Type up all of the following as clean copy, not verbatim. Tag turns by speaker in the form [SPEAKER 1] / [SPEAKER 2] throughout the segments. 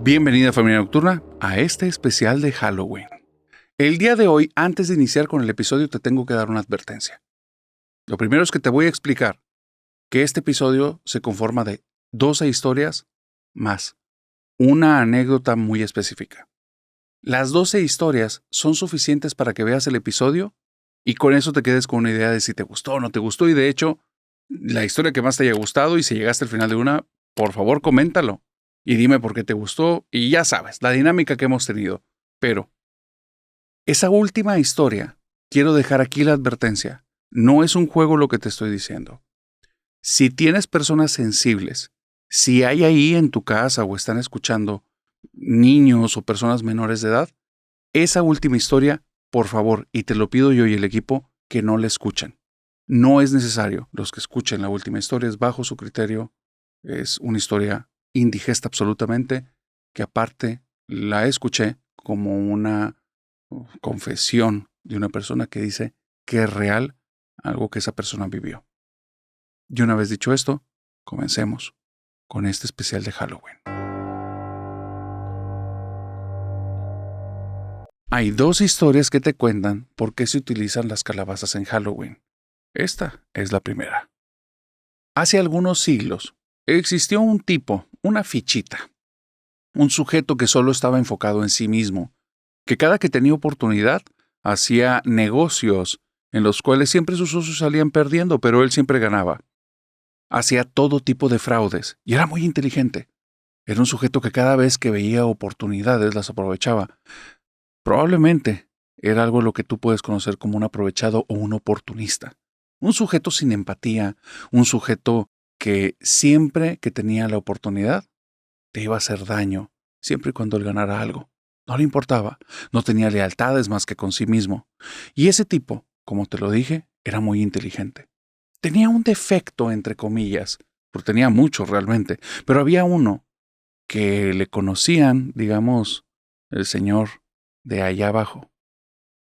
[SPEAKER 1] Bienvenida familia nocturna a este especial de Halloween. El día de hoy, antes de iniciar con el episodio, te tengo que dar una advertencia. Lo primero es que te voy a explicar que este episodio se conforma de 12 historias más una anécdota muy específica. Las 12 historias son suficientes para que veas el episodio y con eso te quedes con una idea de si te gustó o no te gustó. Y de hecho, la historia que más te haya gustado, y si llegaste al final de una, por favor, coméntalo. Y dime por qué te gustó, y ya sabes, la dinámica que hemos tenido. Pero, esa última historia, quiero dejar aquí la advertencia, no es un juego lo que te estoy diciendo. Si tienes personas sensibles, si hay ahí en tu casa o están escuchando niños o personas menores de edad, esa última historia, por favor, y te lo pido yo y el equipo, que no la escuchen. No es necesario. Los que escuchen la última historia es bajo su criterio, es una historia indigesta absolutamente, que aparte la escuché como una confesión de una persona que dice que es real algo que esa persona vivió. Y una vez dicho esto, comencemos con este especial de Halloween. Hay 2 historias que te cuentan por qué se utilizan las calabazas en Halloween. Esta es la primera. Hace algunos siglos, existió un tipo, una fichita, un sujeto que solo estaba enfocado en sí mismo, que cada que tenía oportunidad hacía negocios en los cuales siempre sus socios salían perdiendo, pero él siempre ganaba. Hacía todo tipo de fraudes y era muy inteligente. Era un sujeto que cada vez que veía oportunidades las aprovechaba. Probablemente era algo lo que tú puedes conocer como un aprovechado o un oportunista. Un sujeto sin empatía, un sujeto que siempre que tenía la oportunidad te iba a hacer daño, siempre y cuando él ganara algo. No le importaba, no tenía lealtades más que con sí mismo. Y ese tipo, como te lo dije, era muy inteligente. Tenía un defecto, entre comillas, porque tenía muchos realmente, pero había uno que le conocían, digamos, el señor de allá abajo.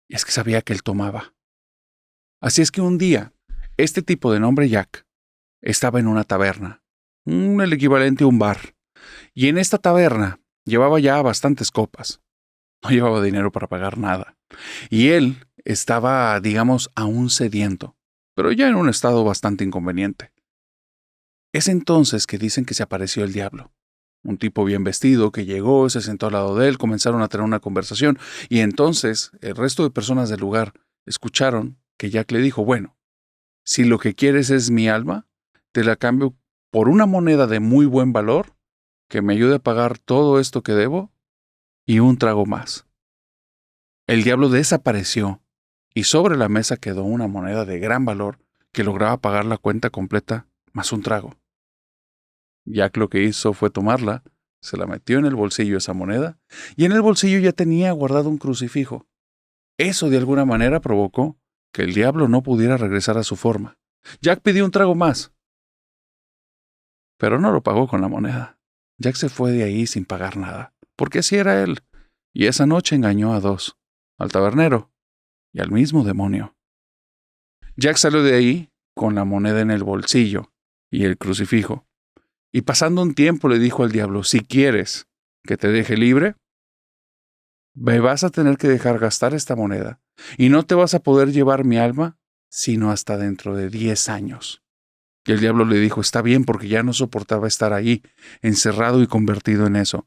[SPEAKER 1] Y es que sabía que él tomaba. Así es que un día, este tipo de nombre Jack estaba en una taberna, el equivalente a un bar. Y en esta taberna llevaba ya bastantes copas. No llevaba dinero para pagar nada. Y él estaba, digamos, aún sediento, pero ya en un estado bastante inconveniente. Es entonces que dicen que se apareció el diablo. Un tipo bien vestido que llegó, se sentó al lado de él, comenzaron a tener una conversación, y entonces el resto de personas del lugar escucharon que Jack le dijo, bueno, si lo que quieres es mi alma, te la cambio por una moneda de muy buen valor que me ayude a pagar todo esto que debo y un trago más. El diablo desapareció y sobre la mesa quedó una moneda de gran valor que lograba pagar la cuenta completa más un trago. Jack lo que hizo fue tomarla, se la metió en el bolsillo esa moneda y en el bolsillo ya tenía guardado un crucifijo. Eso de alguna manera provocó que el diablo no pudiera regresar a su forma. Jack pidió un trago más, pero no lo pagó con la moneda. Jack se fue de ahí sin pagar nada, porque así era él, y esa noche engañó a 2, al tabernero y al mismo demonio. Jack salió de ahí con la moneda en el bolsillo y el crucifijo, y pasando un tiempo le dijo al diablo, si quieres que te deje libre, me vas a tener que dejar gastar esta moneda, y no te vas a poder llevar mi alma sino hasta dentro de 10 años. Y el diablo le dijo, está bien, porque ya no soportaba estar ahí, encerrado y convertido en eso.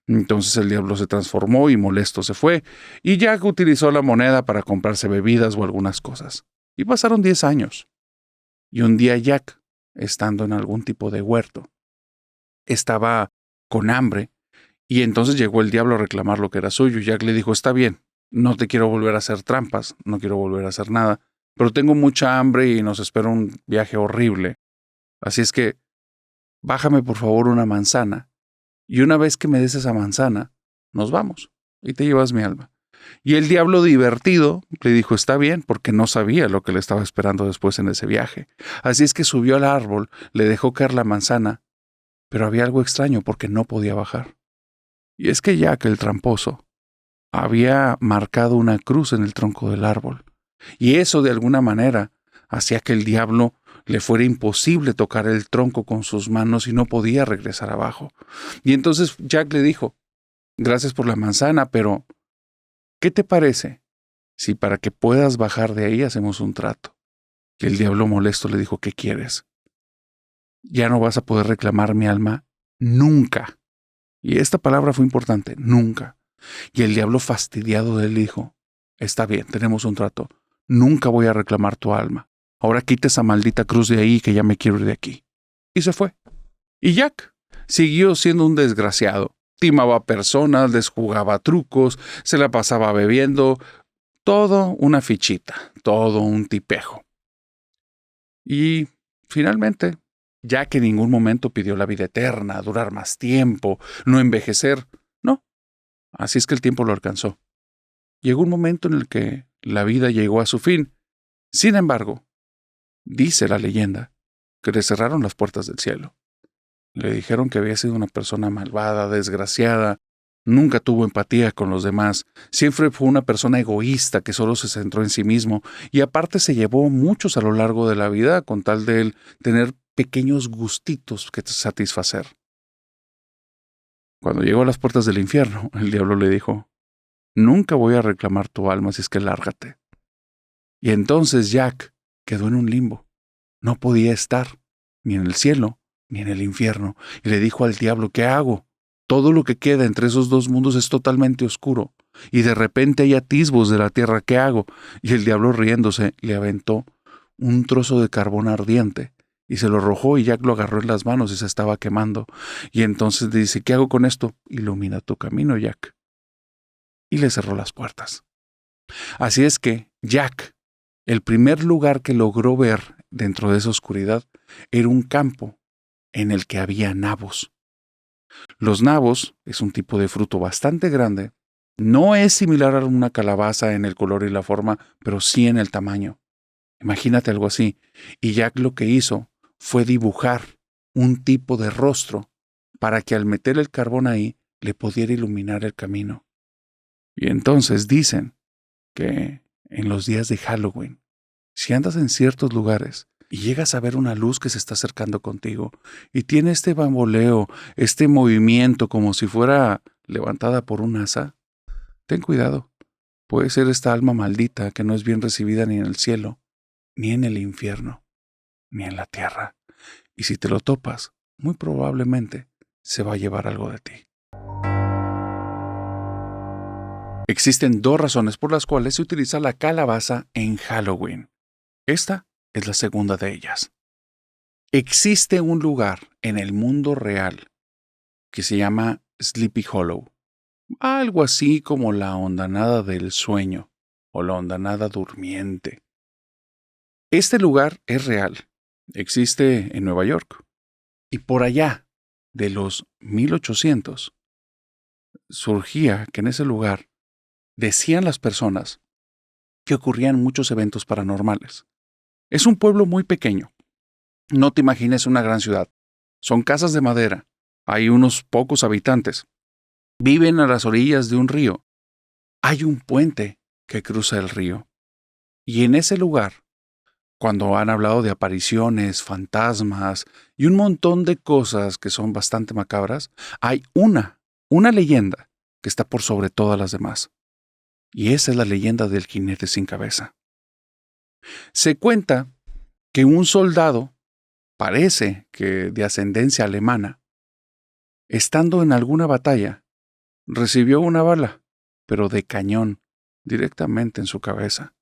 [SPEAKER 1] Entonces el diablo se transformó y molesto se fue, y Jack utilizó la moneda para comprarse bebidas o algunas cosas. Y pasaron 10 años. Y un día Jack, estando en algún tipo de huerto, estaba con hambre, y entonces llegó el diablo a reclamar lo que era suyo. Jack le dijo, está bien, no te quiero volver a hacer trampas, no quiero volver a hacer nada, pero tengo mucha hambre y nos espera un viaje horrible. Así es que, bájame por favor una manzana, y una vez que me des esa manzana, nos vamos, y te llevas mi alma. Y el diablo divertido le dijo, está bien, porque no sabía lo que le estaba esperando después en ese viaje. Así es que subió al árbol, le dejó caer la manzana, pero había algo extraño porque no podía bajar. Y es que Jack, el tramposo, había marcado una cruz en el tronco del árbol. Y eso, de alguna manera, hacía que el diablo le fuera imposible tocar el tronco con sus manos y no podía regresar abajo. Y entonces Jack le dijo, Gracias por la manzana, pero ¿qué te parece si para que puedas bajar de ahí hacemos un trato? Y el diablo molesto le dijo, ¿qué quieres? Ya no vas a poder reclamar mi alma nunca. Y esta palabra fue importante, nunca. Y el diablo fastidiado de él dijo, está bien, tenemos un trato. Nunca voy a reclamar tu alma. Ahora quita esa maldita cruz de ahí que ya me quiero ir de aquí. Y se fue. Y Jack siguió siendo un desgraciado. Timaba personas, les jugaba trucos, se la pasaba bebiendo. Todo una fichita, todo un tipejo. Y finalmente, Jack en ningún momento pidió la vida eterna, durar más tiempo, no envejecer. No. Así es que el tiempo lo alcanzó. Llegó un momento en el que la vida llegó a su fin. Sin embargo, dice la leyenda que le cerraron las puertas del cielo. Le dijeron que había sido una persona malvada, desgraciada, nunca tuvo empatía con los demás, siempre fue una persona egoísta que solo se centró en sí mismo y aparte se llevó muchos a lo largo de la vida con tal de él tener pequeños gustitos que satisfacer. Cuando llegó a las puertas del infierno, el diablo le dijo, nunca voy a reclamar tu alma si es que lárgate. Y entonces Jack quedó en un limbo. No podía estar ni en el cielo ni en el infierno. Y le dijo al diablo, ¿qué hago? Todo lo que queda entre esos dos mundos es totalmente oscuro. Y de repente hay atisbos de la tierra, ¿qué hago? Y el diablo riéndose le aventó un trozo de carbón ardiente y se lo arrojó y Jack lo agarró en las manos y se estaba quemando. Y entonces le dice, ¿qué hago con esto? Ilumina tu camino, Jack. Y le cerró las puertas. Así es que Jack, el primer lugar que logró ver dentro de esa oscuridad, era un campo en el que había nabos. Los nabos es un tipo de fruto bastante grande. No es similar a una calabaza en el color y la forma, pero sí en el tamaño. Imagínate algo así. Y Jack lo que hizo fue dibujar un tipo de rostro para que al meter el carbón ahí le pudiera iluminar el camino. Y entonces dicen que en los días de Halloween, si andas en ciertos lugares y llegas a ver una luz que se está acercando contigo y tiene este bamboleo, este movimiento como si fuera levantada por un asa, ten cuidado. Puede ser esta alma maldita que no es bien recibida ni en el cielo, ni en el infierno, ni en la tierra. Y si te lo topas, muy probablemente se va a llevar algo de ti. Existen dos razones por las cuales se utiliza la calabaza en Halloween. Esta es la segunda de ellas. Existe un lugar en el mundo real que se llama Sleepy Hollow, algo así como la hondanada del sueño o la hondanada durmiente. Este lugar es real, existe en Nueva York y por allá de los 1800 surgía que en ese lugar decían las personas que ocurrían muchos eventos paranormales. Es un pueblo muy pequeño. No te imagines una gran ciudad. Son casas de madera. Hay unos pocos habitantes. Viven a las orillas de un río. Hay un puente que cruza el río. Y en ese lugar, cuando han hablado de apariciones, fantasmas y un montón de cosas que son bastante macabras, hay una leyenda que está por sobre todas las demás. Y esa es la leyenda del jinete sin cabeza. Se cuenta que un soldado, parece que de ascendencia alemana, estando en alguna batalla, recibió una bala, pero de cañón, directamente en su cabeza.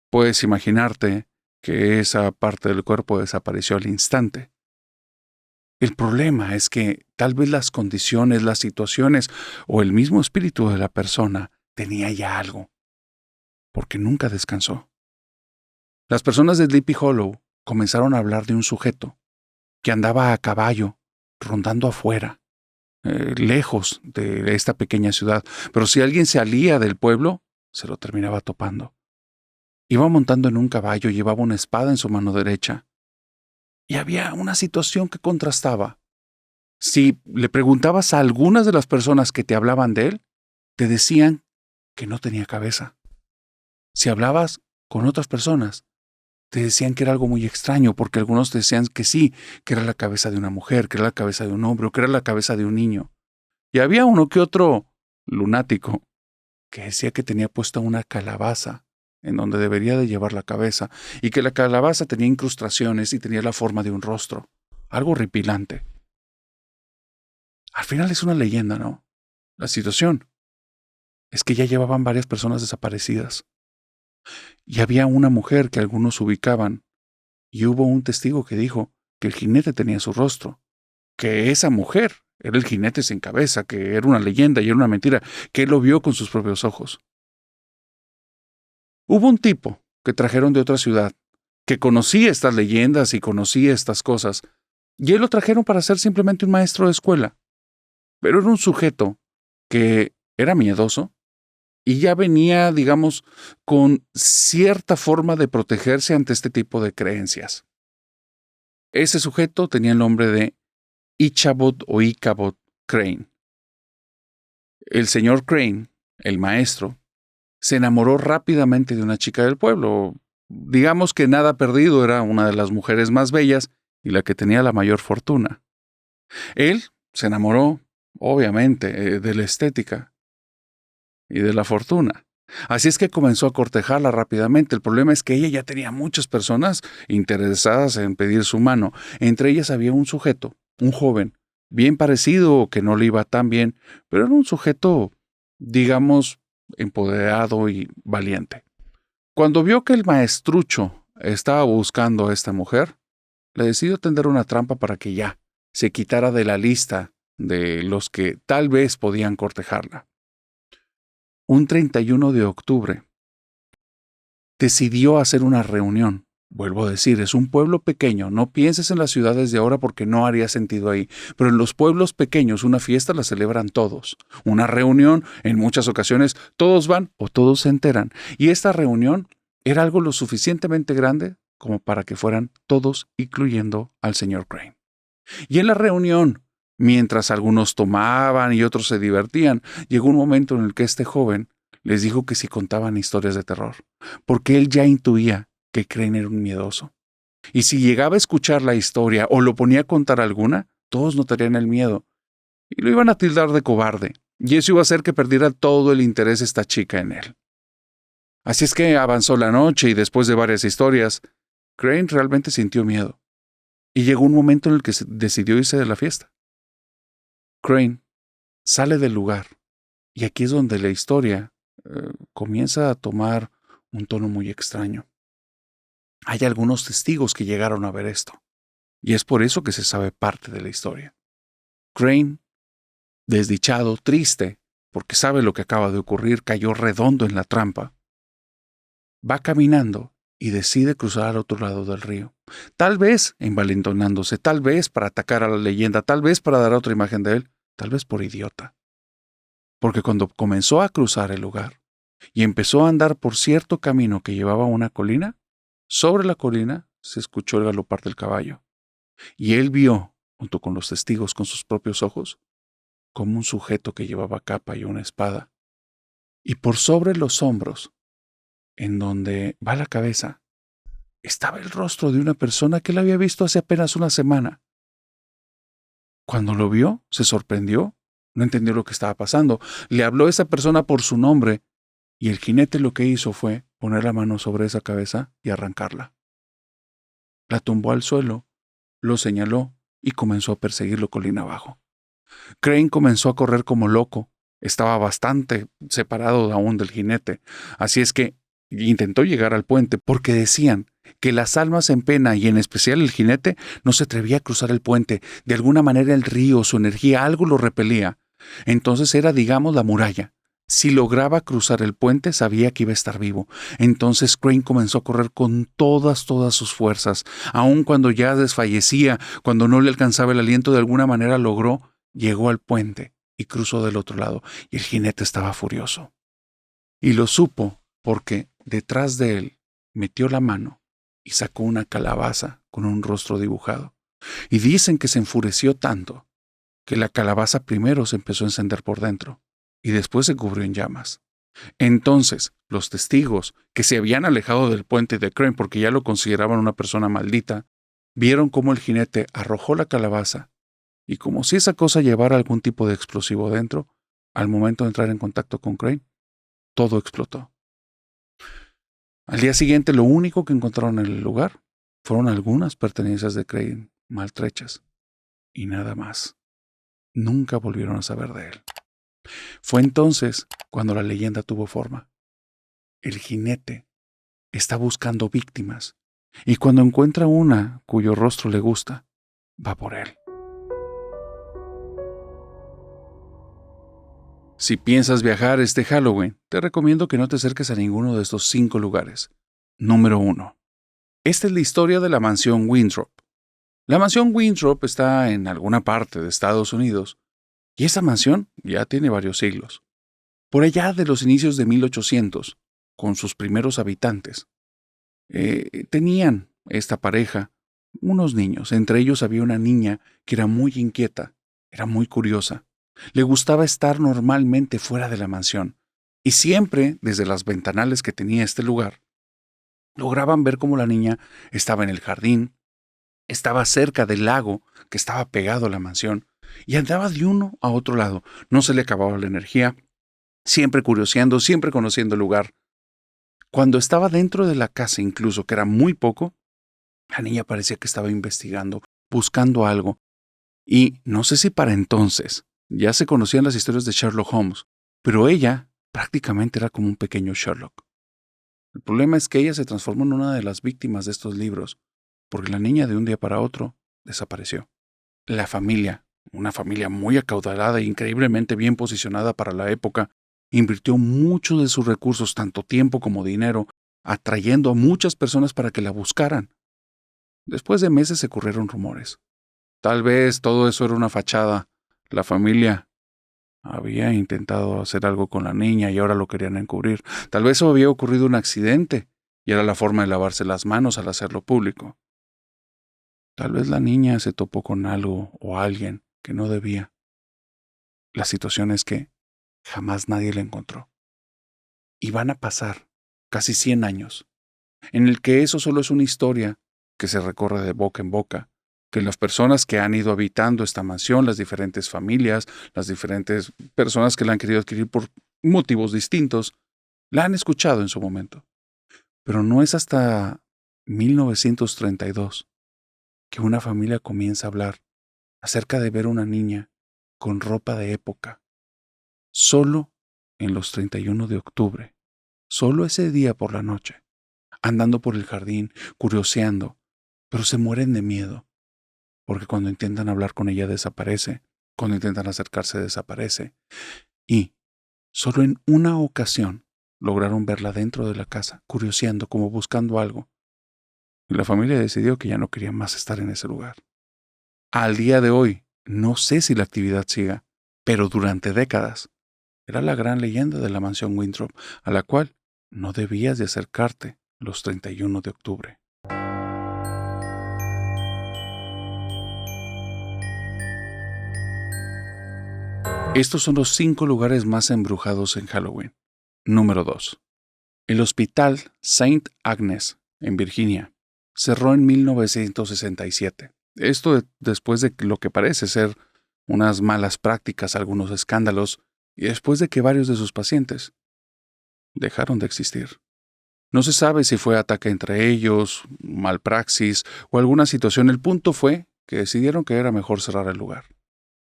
[SPEAKER 1] Puedes imaginarte que esa parte del cuerpo desapareció al instante. El problema es que tal vez las condiciones, las situaciones o el mismo espíritu de la persona tenía ya algo, porque nunca descansó. Las personas de Sleepy Hollow comenzaron a hablar de un sujeto que andaba a caballo, rondando afuera, lejos de esta pequeña ciudad, pero si alguien se alía del pueblo, se lo terminaba topando. Iba montando en un caballo, llevaba una espada en su mano derecha. Y había una situación que contrastaba. Si le preguntabas a algunas de las personas que te hablaban de él, te decían que no tenía cabeza. Si hablabas con otras personas, te decían que era algo muy extraño, porque algunos te decían que sí, que era la cabeza de una mujer, que era la cabeza de un hombre, o que era la cabeza de un niño. Y había uno que otro lunático que decía que tenía puesta una calabaza en donde debería de llevar la cabeza y que la calabaza tenía incrustaciones y tenía la forma de un rostro. Algo horripilante. Al final es una leyenda, ¿no? La situación es que ya llevaban varias personas desaparecidas. Y había una mujer que algunos ubicaban, y hubo un testigo que dijo que el jinete tenía su rostro, que esa mujer era el jinete sin cabeza, que era una leyenda y era una mentira, que él lo vio con sus propios ojos. Hubo un tipo que trajeron de otra ciudad, que conocía estas leyendas y conocía estas cosas, y él lo trajeron para ser simplemente un maestro de escuela. Pero era un sujeto que era miedoso y ya venía, digamos, con cierta forma de protegerse ante este tipo de creencias. Ese sujeto tenía el nombre de Ichabod o Ichabod Crane. El señor Crane, el maestro, se enamoró rápidamente de una chica del pueblo. Digamos que nada perdido, era una de las mujeres más bellas y la que tenía la mayor fortuna. Él se enamoró, obviamente, de la estética y de la fortuna. Así es que comenzó a cortejarla rápidamente. El problema es que ella ya tenía muchas personas interesadas en pedir su mano. Entre ellas había un sujeto, un joven, bien parecido, que no le iba tan bien, pero era un sujeto, digamos, empoderado y valiente. Cuando vio que el maestrucho estaba buscando a esta mujer, le decidió tender una trampa para que ya se quitara de la lista de los que tal vez podían cortejarla. Un 31 de octubre, decidió hacer una reunión. Vuelvo a decir, es un pueblo pequeño, no pienses en las ciudades de ahora porque no haría sentido ahí, pero en los pueblos pequeños una fiesta la celebran todos. Una reunión, en muchas ocasiones, todos van o todos se enteran. Y esta reunión era algo lo suficientemente grande como para que fueran todos, incluyendo al señor Crane. Y en la reunión, mientras algunos tomaban y otros se divertían, llegó un momento en el que este joven les dijo que si contaban historias de terror, porque él ya intuía que Crane era un miedoso. Y si llegaba a escuchar la historia o lo ponía a contar alguna, todos notarían el miedo y lo iban a tildar de cobarde, y eso iba a hacer que perdiera todo el interés esta chica en él. Así es que avanzó la noche y después de varias historias, Crane realmente sintió miedo. Y llegó un momento en el que decidió irse de la fiesta. Crane sale del lugar y aquí es donde la historia comienza a tomar un tono muy extraño. Hay algunos testigos que llegaron a ver esto, y es por eso que se sabe parte de la historia. Crane, desdichado, triste, porque sabe lo que acaba de ocurrir, cayó redondo en la trampa. Va caminando y decide cruzar al otro lado del río. Tal vez envalentonándose, tal vez para atacar a la leyenda, tal vez para dar otra imagen de él, tal vez por idiota. Porque cuando comenzó a cruzar el lugar y empezó a andar por cierto camino que llevaba a una colina, sobre la colina se escuchó el galopar del caballo. Y él vio, junto con los testigos con sus propios ojos, como un sujeto que llevaba capa y una espada. Y por sobre los hombros, en donde va la cabeza, estaba el rostro de una persona que él había visto hace apenas una semana. Cuando lo vio, se sorprendió, no entendió lo que estaba pasando. Le habló a esa persona por su nombre, y el jinete lo que hizo fue poner la mano sobre esa cabeza y arrancarla. La tumbó al suelo, lo señaló y comenzó a perseguirlo colina abajo. Crane comenzó a correr como loco. Estaba bastante separado aún del jinete, así es que intentó llegar al puente porque decían que las almas en pena, y en especial el jinete, no se atrevía a cruzar el puente. De alguna manera el río, su energía, algo lo repelía. Entonces era, digamos, la muralla. Si lograba cruzar el puente, sabía que iba a estar vivo. Entonces Crane comenzó a correr con todas sus fuerzas. Aun cuando ya desfallecía, cuando no le alcanzaba el aliento, de alguna manera llegó al puente y cruzó del otro lado. Y el jinete estaba furioso. Y lo supo porque detrás de él metió la mano y sacó una calabaza con un rostro dibujado. Y dicen que se enfureció tanto que la calabaza primero se empezó a encender por dentro y después se cubrió en llamas. Entonces, los testigos que se habían alejado del puente de Crane porque ya lo consideraban una persona maldita, vieron cómo el jinete arrojó la calabaza y como si esa cosa llevara algún tipo de explosivo dentro, Al momento de entrar en contacto con Crane, todo explotó. Al día siguiente, lo único que encontraron en el lugar fueron algunas pertenencias de Crane maltrechas y nada más. Nunca volvieron a saber de él. Fue entonces cuando la leyenda tuvo forma. El jinete está buscando víctimas y cuando encuentra una cuyo rostro le gusta, va por él. Si piensas viajar este Halloween, te recomiendo que no te acerques a ninguno de estos 5 lugares. Número 1. Esta es la historia de la mansión Winthrop. La mansión Winthrop está en alguna parte de Estados Unidos y esa mansión ya tiene varios siglos. Por allá de los inicios de 1800, con sus primeros habitantes, tenían esta pareja unos niños. Entre ellos había una niña que era muy inquieta, era muy curiosa. Le gustaba estar normalmente fuera de la mansión y siempre, desde las ventanales que tenía este lugar, lograban ver cómo la niña estaba en el jardín, estaba cerca del lago que estaba pegado a la mansión y andaba de uno a otro lado. No se le acababa la energía, siempre curioseando, siempre conociendo el lugar. Cuando estaba dentro de la casa, incluso, que era muy poco, la niña parecía que estaba investigando, buscando algo. Y no sé si para entonces ya se conocían las historias de Sherlock Holmes, pero ella prácticamente era como un pequeño Sherlock. El problema es que ella se transformó en una de las víctimas de estos libros, porque la niña de un día para otro desapareció. La familia, una familia muy acaudalada e increíblemente bien posicionada para la época, invirtió muchos de sus recursos, tanto tiempo como dinero, atrayendo a muchas personas para que la buscaran. Después de meses se corrieron rumores. Tal vez todo eso era una fachada. La familia había intentado hacer algo con la niña y ahora lo querían encubrir. Tal vez había ocurrido un accidente y era la forma de lavarse las manos al hacerlo público. Tal vez la niña se topó con algo o alguien que no debía. La situación es que jamás nadie la encontró. Y van a pasar casi 100 años, en el que eso solo es una historia que se recorre de boca en boca, que las personas que han ido habitando esta mansión, las diferentes familias, las diferentes personas que la han querido adquirir por motivos distintos, la han escuchado en su momento. Pero no es hasta 1932 que una familia comienza a hablar acerca de ver una niña con ropa de época, solo en los 31 de octubre, solo ese día por la noche, andando por el jardín, curioseando, pero se mueren de miedo, porque cuando intentan hablar con ella desaparece, cuando intentan acercarse desaparece, y solo en una ocasión lograron verla dentro de la casa, curioseando, como buscando algo, y la familia decidió que ya no quería más estar en ese lugar. Al día de hoy, no sé si la actividad siga, pero durante décadas era la gran leyenda de la mansión Winthrop, a la cual no debías de acercarte los 31 de octubre. Estos son los 5 lugares más embrujados en Halloween. Número 2. El Hospital St. Agnes, en Virginia, cerró en 1967. Esto después de lo que parece ser unas malas prácticas, algunos escándalos, y después de que varios de sus pacientes dejaron de existir. No se sabe si fue ataque entre ellos, malpraxis o alguna situación. El punto fue que decidieron que era mejor cerrar el lugar.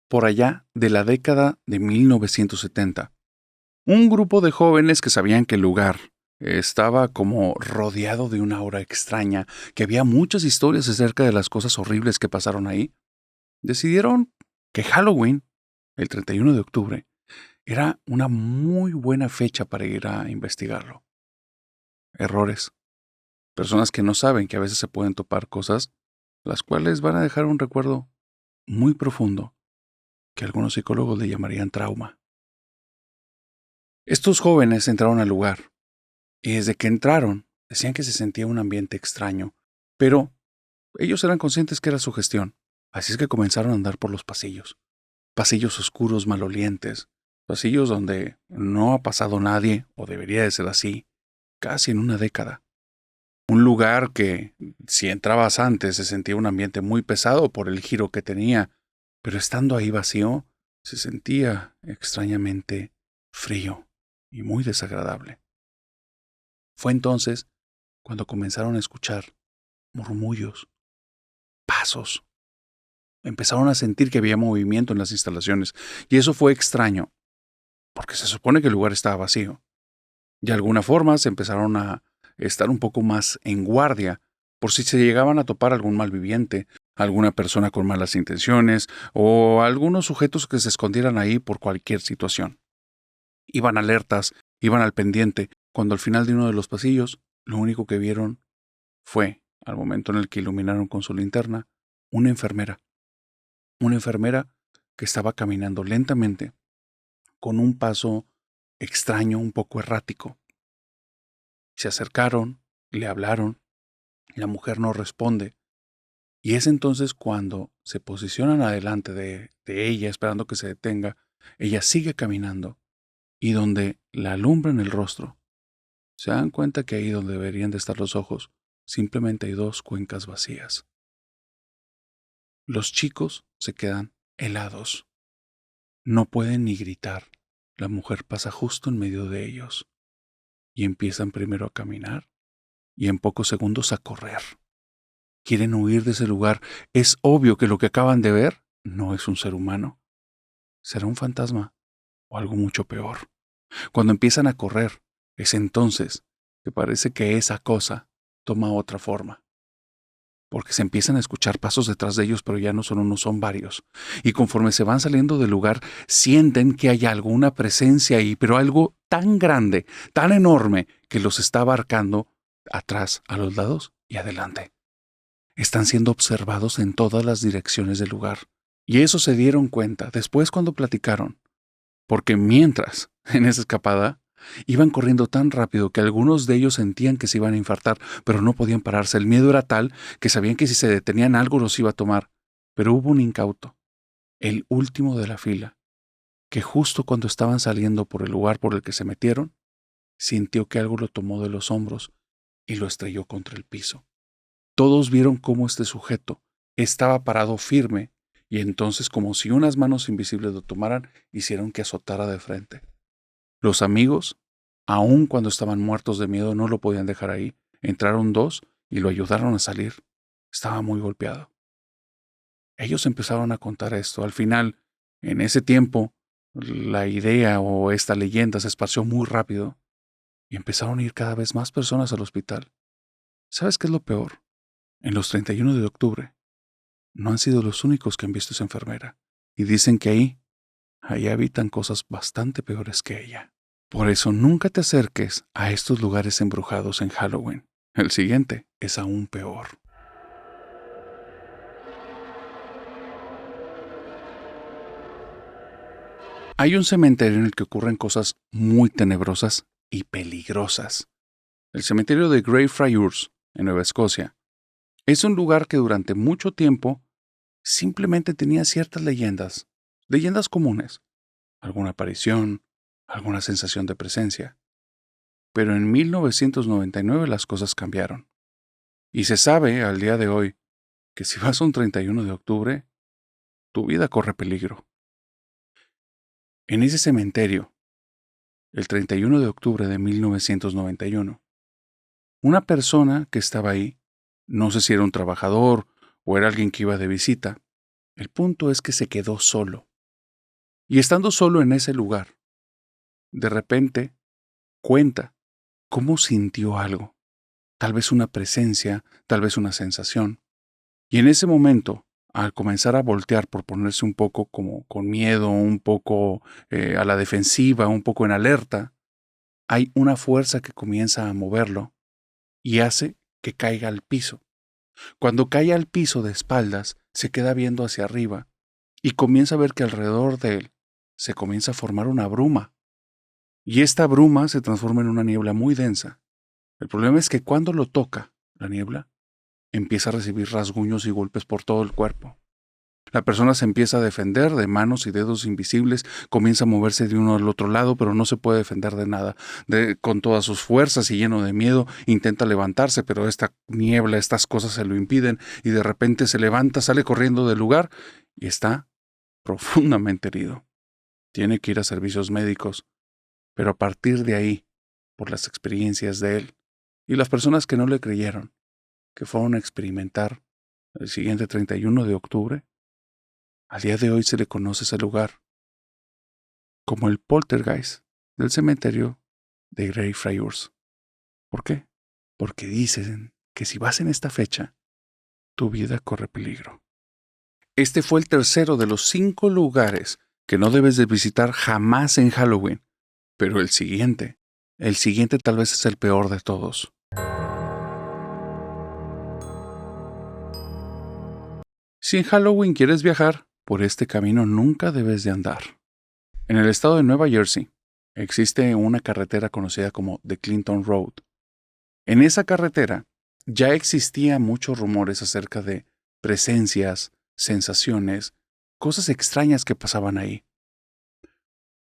[SPEAKER 1] Por allá de la década de 1970, un grupo de jóvenes que sabían que el lugar estaba como rodeado de una aura extraña, que había muchas historias acerca de las cosas horribles que pasaron ahí, decidieron que Halloween, el 31 de octubre, era una muy buena fecha para ir a investigarlo. Errores. Personas que no saben que a veces se pueden topar cosas, las cuales van a dejar un recuerdo muy profundo, que algunos psicólogos le llamarían trauma. Estos jóvenes entraron al lugar, y desde que entraron, decían que se sentía un ambiente extraño, pero ellos eran conscientes que era su gestión, así es que comenzaron a andar por los pasillos. Pasillos oscuros, malolientes, pasillos donde no ha pasado nadie, o debería de ser así, casi en una década. Un lugar que, si entrabas antes, se sentía un ambiente muy pesado por el giro que tenía, pero estando ahí vacío, se sentía extrañamente frío y muy desagradable. Fue entonces cuando comenzaron a escuchar murmullos, pasos. Empezaron a sentir que había movimiento en las instalaciones, y eso fue extraño, porque se supone que el lugar estaba vacío. De alguna forma se empezaron a estar un poco más en guardia, por si se llegaban a topar algún malviviente, alguna persona con malas intenciones, o algunos sujetos que se escondieran ahí por cualquier situación. Iban alertas, iban al pendiente, cuando al final de uno de los pasillos, lo único que vieron fue, al momento en el que iluminaron con su linterna, una enfermera. Una enfermera que estaba caminando lentamente, con un paso extraño, un poco errático. Se acercaron, le hablaron, la mujer no responde, y es entonces cuando se posicionan adelante de ella, esperando que se detenga, ella sigue caminando, y donde la alumbra en el rostro, se dan cuenta que ahí donde deberían de estar los ojos, simplemente hay dos cuencas vacías. Los chicos se quedan helados. No pueden ni gritar. La mujer pasa justo en medio de ellos, y empiezan primero a caminar, y en pocos segundos a correr. Quieren huir de ese lugar. Es obvio que lo que acaban de ver no es un ser humano. Será un fantasma o algo mucho peor. Cuando empiezan a correr, es entonces que parece que esa cosa toma otra forma. Porque se empiezan a escuchar pasos detrás de ellos, pero ya no son uno, son varios. Y conforme se van saliendo del lugar, sienten que hay alguna presencia ahí, pero algo tan grande, tan enorme, que los está abarcando atrás, a los lados y adelante. Están siendo observados en todas las direcciones del lugar. Y eso se dieron cuenta después cuando platicaron. Porque mientras, en esa escapada, iban corriendo tan rápido que algunos de ellos sentían que se iban a infartar, pero no podían pararse. El miedo era tal que sabían que si se detenían algo los iba a tomar. Pero hubo un incauto, el último de la fila, que justo cuando estaban saliendo por el lugar por el que se metieron, sintió que algo lo tomó de los hombros y lo estrelló contra el piso. Todos vieron cómo este sujeto estaba parado firme y entonces, como si unas manos invisibles lo tomaran, hicieron que azotara de frente. Los amigos, aun cuando estaban muertos de miedo, no lo podían dejar ahí. Entraron dos y lo ayudaron a salir. Estaba muy golpeado. Ellos empezaron a contar esto. Al final, en ese tiempo, la idea o esta leyenda se esparció muy rápido y empezaron a ir cada vez más personas al hospital. ¿Sabes qué es lo peor? En los 31 de octubre, no han sido los únicos que han visto a esa enfermera. Y dicen que ahí habitan cosas bastante peores que ella. Por eso nunca te acerques a estos lugares embrujados en Halloween. El siguiente es aún peor. Hay un cementerio en el que ocurren cosas muy tenebrosas y peligrosas. El cementerio de Greyfriars, en Nueva Escocia, es un lugar que durante mucho tiempo simplemente tenía ciertas leyendas comunes, alguna aparición, alguna sensación de presencia. Pero en 1999 las cosas cambiaron. Y se sabe al día de hoy que si vas a un 31 de octubre, tu vida corre peligro. En ese cementerio, el 31 de octubre de 1991, una persona que estaba ahí, no sé si era un trabajador o era alguien que iba de visita, el punto es que se quedó solo. Y estando solo en ese lugar, de repente cuenta cómo sintió algo, tal vez una presencia, tal vez una sensación. Y en ese momento, al comenzar a voltear por ponerse un poco como con miedo, un poco a la defensiva, un poco en alerta, hay una fuerza que comienza a moverlo y hace que caiga al piso. Cuando cae al piso de espaldas, se queda viendo hacia arriba y comienza a ver que alrededor de él se comienza a formar una bruma. Y esta bruma se transforma en una niebla muy densa. El problema es que cuando lo toca, la niebla, empieza a recibir rasguños y golpes por todo el cuerpo. La persona se empieza a defender de manos y dedos invisibles, comienza a moverse de uno al otro lado, pero no se puede defender de nada. Con todas sus fuerzas y lleno de miedo, intenta levantarse, pero esta niebla, estas cosas se lo impiden, y de repente se levanta, sale corriendo del lugar y está profundamente herido. tiene que ir a servicios médicos, pero a partir de ahí, por las experiencias de él y las personas que no le creyeron, que fueron a experimentar el siguiente 31 de octubre, al día de hoy se le conoce ese lugar como el poltergeist del cementerio de Greyfriars. ¿Por qué? Porque dicen que si vas en esta fecha, tu vida corre peligro. Este fue el tercero de los 5 lugares que no debes de visitar jamás en Halloween, pero el siguiente tal vez es el peor de todos. Si en Halloween quieres viajar, por este camino nunca debes de andar. En el estado de Nueva Jersey existe una carretera conocida como The Clinton Road. En esa carretera ya existían muchos rumores acerca de presencias, sensaciones, cosas extrañas que pasaban ahí.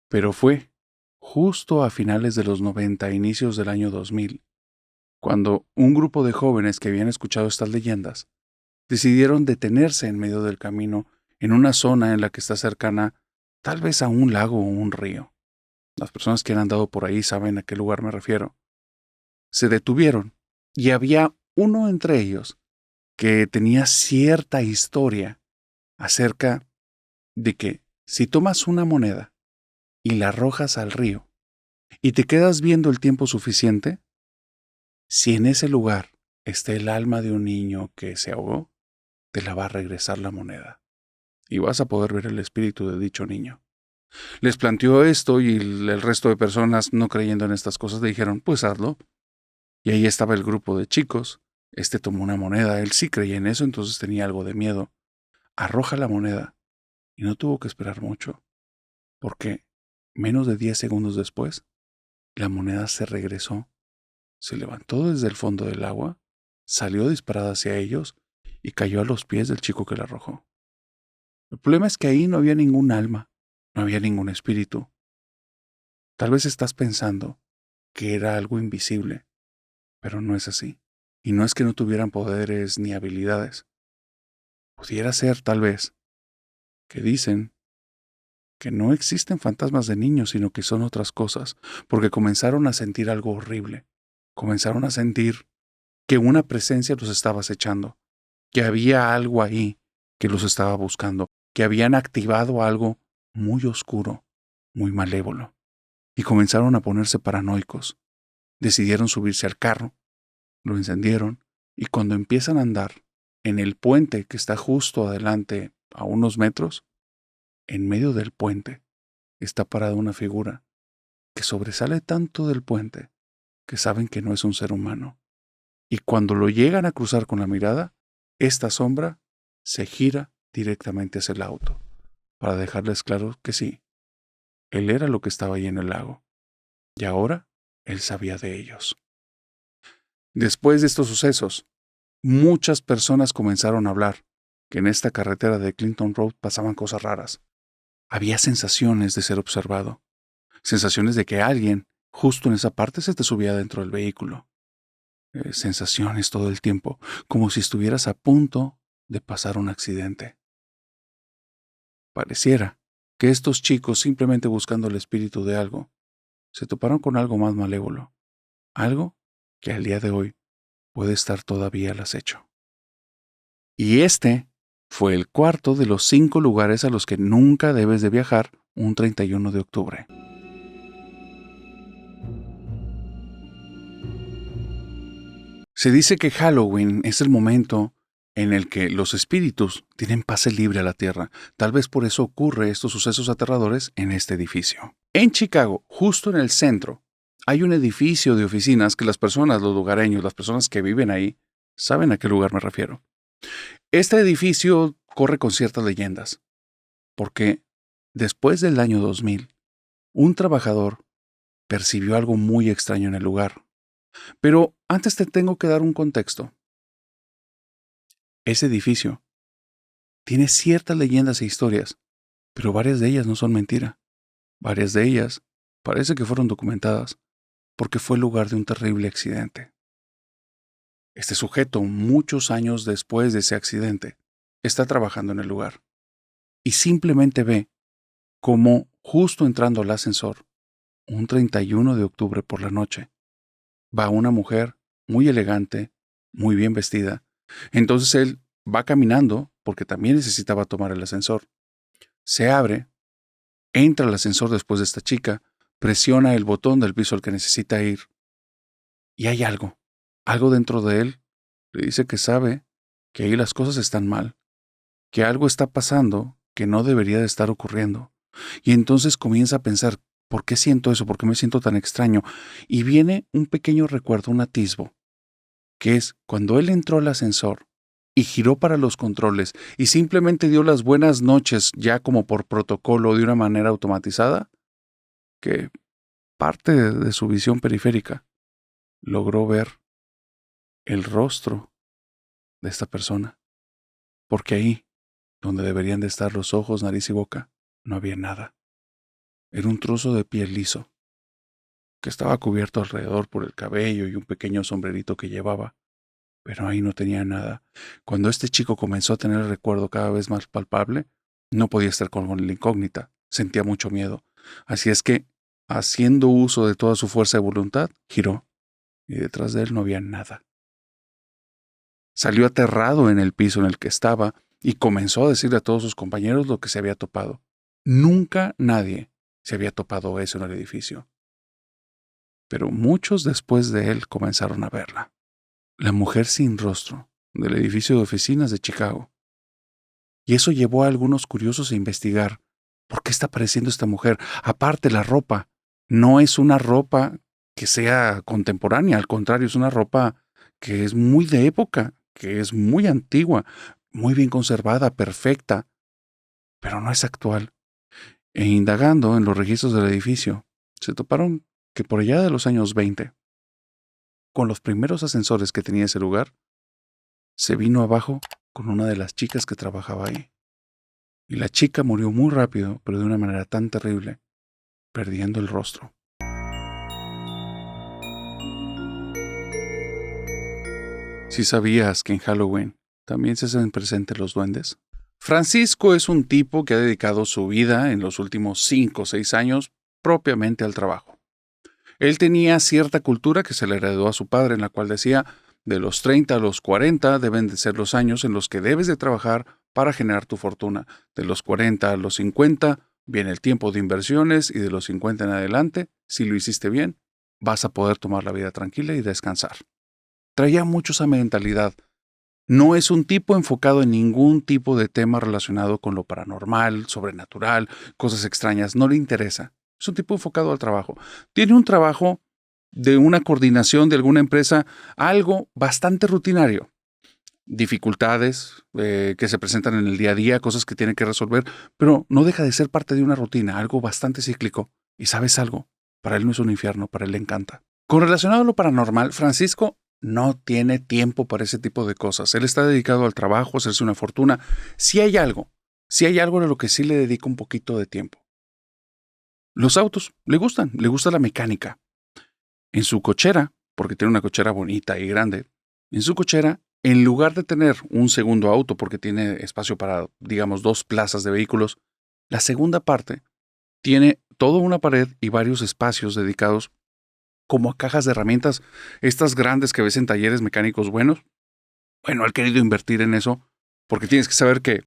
[SPEAKER 1] Pero fue justo a finales de los 90, inicios del año 2000, cuando un grupo de jóvenes que habían escuchado estas leyendas decidieron detenerse en medio del camino en una zona en la que está cercana tal vez a un lago o un río. Las personas que han andado por ahí saben a qué lugar me refiero. Se detuvieron y había uno entre ellos que tenía cierta historia acerca de que si tomas una moneda y la arrojas al río y te quedas viendo el tiempo suficiente, si en ese lugar está el alma de un niño que se ahogó, te la va a regresar la moneda y vas a poder ver el espíritu de dicho niño. Les planteó esto y el resto de personas no creyendo en estas cosas le dijeron, pues hazlo. Y ahí estaba el grupo de chicos. Tomó una moneda, él sí creía en eso, entonces tenía algo de miedo. Arroja la moneda y no tuvo que esperar mucho, porque menos de 10 segundos después, la moneda se regresó, se levantó desde el fondo del agua, salió disparada hacia ellos y cayó a los pies del chico que la arrojó. El problema es que ahí no había ningún alma, no había ningún espíritu. Tal vez estás pensando que era algo invisible, pero no es así. Y no es que no tuvieran poderes ni habilidades. Pudiera ser, tal vez, que dicen que no existen fantasmas de niños, sino que son otras cosas, porque comenzaron a sentir algo horrible. Comenzaron a sentir que una presencia los estaba acechando, que había algo ahí que los estaba buscando, que habían activado algo muy oscuro, muy malévolo. Y comenzaron a ponerse paranoicos. Decidieron subirse al carro, lo encendieron, y cuando empiezan a andar en el puente que está justo adelante a unos metros, en medio del puente está parada una figura que sobresale tanto del puente que saben que no es un ser humano. Y cuando lo llegan a cruzar con la mirada, esta sombra se gira directamente hacia el auto, para dejarles claro que sí, él era lo que estaba ahí en el lago, y ahora él sabía de ellos. Después de estos sucesos, muchas personas comenzaron a hablar que en esta carretera de Clinton Road pasaban cosas raras. Había sensaciones de ser observado, sensaciones de que alguien justo en esa parte se te subía dentro del vehículo. Sensaciones todo el tiempo, como si estuvieras a punto de pasar un accidente. Pareciera que estos chicos, simplemente buscando el espíritu de algo, se toparon con algo más malévolo, algo que al día de hoy puede estar todavía al acecho. Y este fue el cuarto de los 5 lugares a los que nunca debes de viajar un 31 de octubre. Se dice que Halloween es el momento en el que los espíritus tienen pase libre a la tierra. Tal vez por eso ocurre estos sucesos aterradores en este edificio. En Chicago, justo en el centro, hay un edificio de oficinas que las personas, los lugareños, las personas que viven ahí, saben a qué lugar me refiero. Este edificio corre con ciertas leyendas, porque después del año 2000, un trabajador percibió algo muy extraño en el lugar. Pero antes te tengo que dar un contexto. Ese edificio tiene ciertas leyendas e historias, pero varias de ellas no son mentira. Varias de ellas parece que fueron documentadas porque fue el lugar de un terrible accidente. Este sujeto, muchos años después de ese accidente, está trabajando en el lugar y simplemente ve cómo justo entrando al ascensor, un 31 de octubre por la noche, va una mujer muy elegante, muy bien vestida. Entonces él va caminando porque también necesitaba tomar el ascensor. Se abre, entra al ascensor después de esta chica, presiona el botón del piso al que necesita ir. Y hay algo dentro de él. Le dice que sabe que ahí las cosas están mal, que algo está pasando que no debería de estar ocurriendo. Y entonces comienza a pensar, ¿por qué siento eso? ¿Por qué me siento tan extraño? Y viene un pequeño recuerdo, un atisbo, que es cuando él entró al ascensor y giró para los controles y simplemente dio las buenas noches ya como por protocolo de una manera automatizada, que parte de su visión periférica logró ver el rostro de esta persona, porque ahí, donde deberían de estar los ojos, nariz y boca, no había nada. Era un trozo de piel liso, que estaba cubierto alrededor por el cabello y un pequeño sombrerito que llevaba, pero ahí no tenía nada. Cuando este chico comenzó a tener el recuerdo cada vez más palpable, no podía estar con la incógnita, sentía mucho miedo. Así es que, haciendo uso de toda su fuerza de voluntad, giró, y detrás de él no había nada. Salió aterrado en el piso en el que estaba y comenzó a decirle a todos sus compañeros lo que se había topado. Nunca nadie se había topado eso en el edificio. Pero muchos después de él comenzaron a verla. La mujer sin rostro del edificio de oficinas de Chicago. Y eso llevó a algunos curiosos a investigar por qué está apareciendo esta mujer. Aparte, la ropa no es una ropa que sea contemporánea, al contrario, es una ropa que es muy de época, que es muy antigua, muy bien conservada, perfecta, pero no es actual. E indagando en los registros del edificio, se toparon que por allá de los años 20, con los primeros ascensores que tenía ese lugar, se vino abajo con una de las chicas que trabajaba ahí. Y la chica murió muy rápido, pero de una manera tan terrible, perdiendo el rostro. ¿Sí sabías que en Halloween también se hacen presentes los duendes? Francisco es un tipo que ha dedicado su vida en los últimos 5 o 6 años propiamente al trabajo. Él tenía cierta cultura que se le heredó a su padre, en la cual decía, de los 30 a los 40 deben de ser los años en los que debes de trabajar para generar tu fortuna. De los 40 a los 50 viene el tiempo de inversiones y de los 50 en adelante, si lo hiciste bien, vas a poder tomar la vida tranquila y descansar. Traía mucho esa mentalidad. No es un tipo enfocado en ningún tipo de tema relacionado con lo paranormal, sobrenatural, cosas extrañas. No le interesa. Es un tipo enfocado al trabajo. Tiene un trabajo de una coordinación de alguna empresa, algo bastante rutinario. Dificultades que se presentan en el día a día, cosas que tiene que resolver, pero no deja de ser parte de una rutina, algo bastante cíclico. ¿Y sabes algo? Para él no es un infierno, para él le encanta. Con relacionado a lo paranormal, Francisco no tiene tiempo para ese tipo de cosas. Él está dedicado al trabajo, a hacerse una fortuna. Si hay algo de lo que sí le dedica un poquito de tiempo. Los autos, le gusta la mecánica. En su cochera, porque tiene una cochera bonita y grande, en su cochera, en lugar de tener un segundo auto, porque tiene espacio para, digamos, 2 plazas de vehículos, la segunda parte tiene toda una pared y varios espacios dedicados como a cajas de herramientas, estas grandes que ves en talleres mecánicos buenos. Bueno, él ha querido invertir en eso, porque tienes que saber que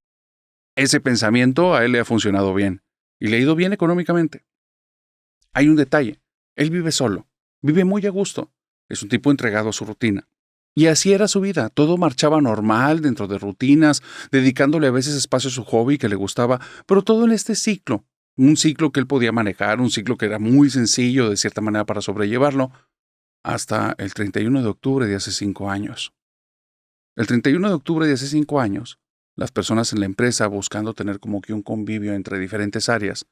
[SPEAKER 1] ese pensamiento a él le ha funcionado bien, y le ha ido bien económicamente. Hay un detalle, él vive solo, vive muy a gusto, es un tipo entregado a su rutina. Y así era su vida, todo marchaba normal dentro de rutinas, dedicándole a veces espacio a su hobby que le gustaba, pero todo en este ciclo. Un ciclo que él podía manejar, un ciclo que era muy sencillo de cierta manera para sobrellevarlo, hasta el 31 de octubre de hace 5 años. El 31 de octubre de hace 5 años, las personas en la empresa, buscando tener como que un convivio entre diferentes áreas,